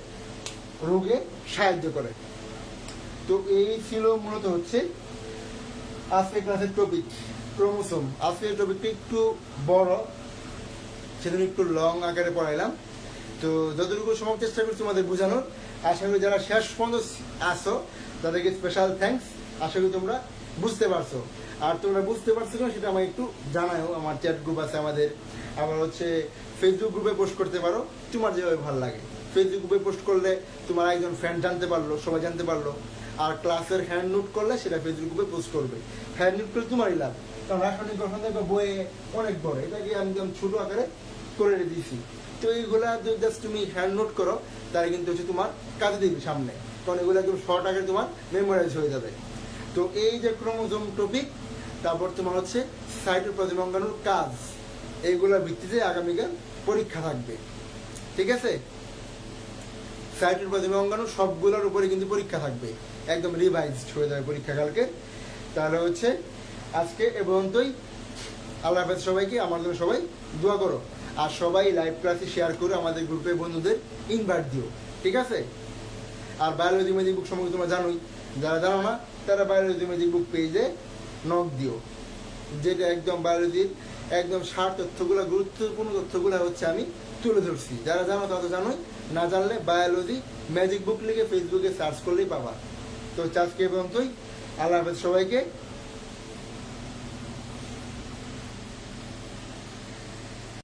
রোগে সাহায্য করে। তো এই ছিল মূলত হচ্ছে আজকে ক্লাসের টপিক ক্রোমোসোম। আজকের টপিকটা একটু বড়, সেজন্য একটু লং আকারে পড়াইলাম। তো যতটুকু সময় চেষ্টা করছি তোমাদের বোঝানোর। আশা করি যারা শেষ পর্যন্ত আসো তাদেরকে স্পেশাল থ্যাঙ্কস। আশা করি তোমরা বুঝতে পারছো, আর তোমরা বুঝতে পারছো না সেটা আমাকে একটু জানাও। আমার চ্যাট গ্রুপ আছে আমাদের, আবার হচ্ছে ফেসবুক গ্রুপে পোস্ট করতে পারো, তোমার যেভাবে ভালো লাগে। ফেসবুক গ্রুপে পোস্ট করলে তোমার একজন ফ্রেন্ড জানতে পারলো, সবাই জানতে পারলো। আর ক্লাসের হ্যান্ড নোট করলে সেটা ফেসবুক গ্রুপে পোস্ট করবে। হ্যান্ড নোট করলে তোমারই লাভ, কারণ রাসায়নিক গঠন দেখবে বইয়ে অনেক বড়, এটাকে আমি একদম ছোট আকারে করে দিয়েছি। তো এইগুলা জাস্ট তুমি হ্যান্ড নোট করো, তাহলে কিন্তু হচ্ছে তোমার কাজে দিবি সামনে, কারণ এগুলো একদম শর্ট আকারে তোমার মেমোরাইজ হয়ে যাবে। তো এই যে ক্রোমোসোম টপিক, তারপর তোমার হচ্ছে সাইটোপ্লাজম অঙ্গাণুর কাজ, এইগুলোর ভিত্তিতে আগামীকাল পরীক্ষা থাকবে, ঠিক আছে। সাইটোপ্লাজম অঙ্গাণু সবগুলোর উপরে কিন্তু পরীক্ষা থাকবে, একদম রিভাইজড হয়ে যাবে পরীক্ষা কালকে। তাহলে হচ্ছে আজকে এ পর্যন্তই। আল্লাহ হাফেজ সবাইকে। আমার জন্য সবাই দোয়া করো, আর সবাই লাইভ ক্লাসে শেয়ার করে আমাদের গ্রুপে বন্ধুদের ইনভাইট দিও, ঠিক আছে। আর বায়োলজি ম্যাজিক বুক সম্পর্কে তোমরা জানোই, যারা জানো না তারা বায়োলজি ম্যাজিক বুক পেজে নক দিও, যেটা একদম বায়োলজির একদম সার তথ্যগুলো, গুরুত্বপূর্ণ তথ্যগুলো হচ্ছে আমি তুলে ধরছি। যারা জানো তারা তো জানোই, না জানলে বায়োলজি ম্যাজিক বুক লিখে ফেসবুকে সার্চ করলেই পাবা। তো আজকে এ পর্যন্তই। আল্লাহ হাফেজ সবাইকে।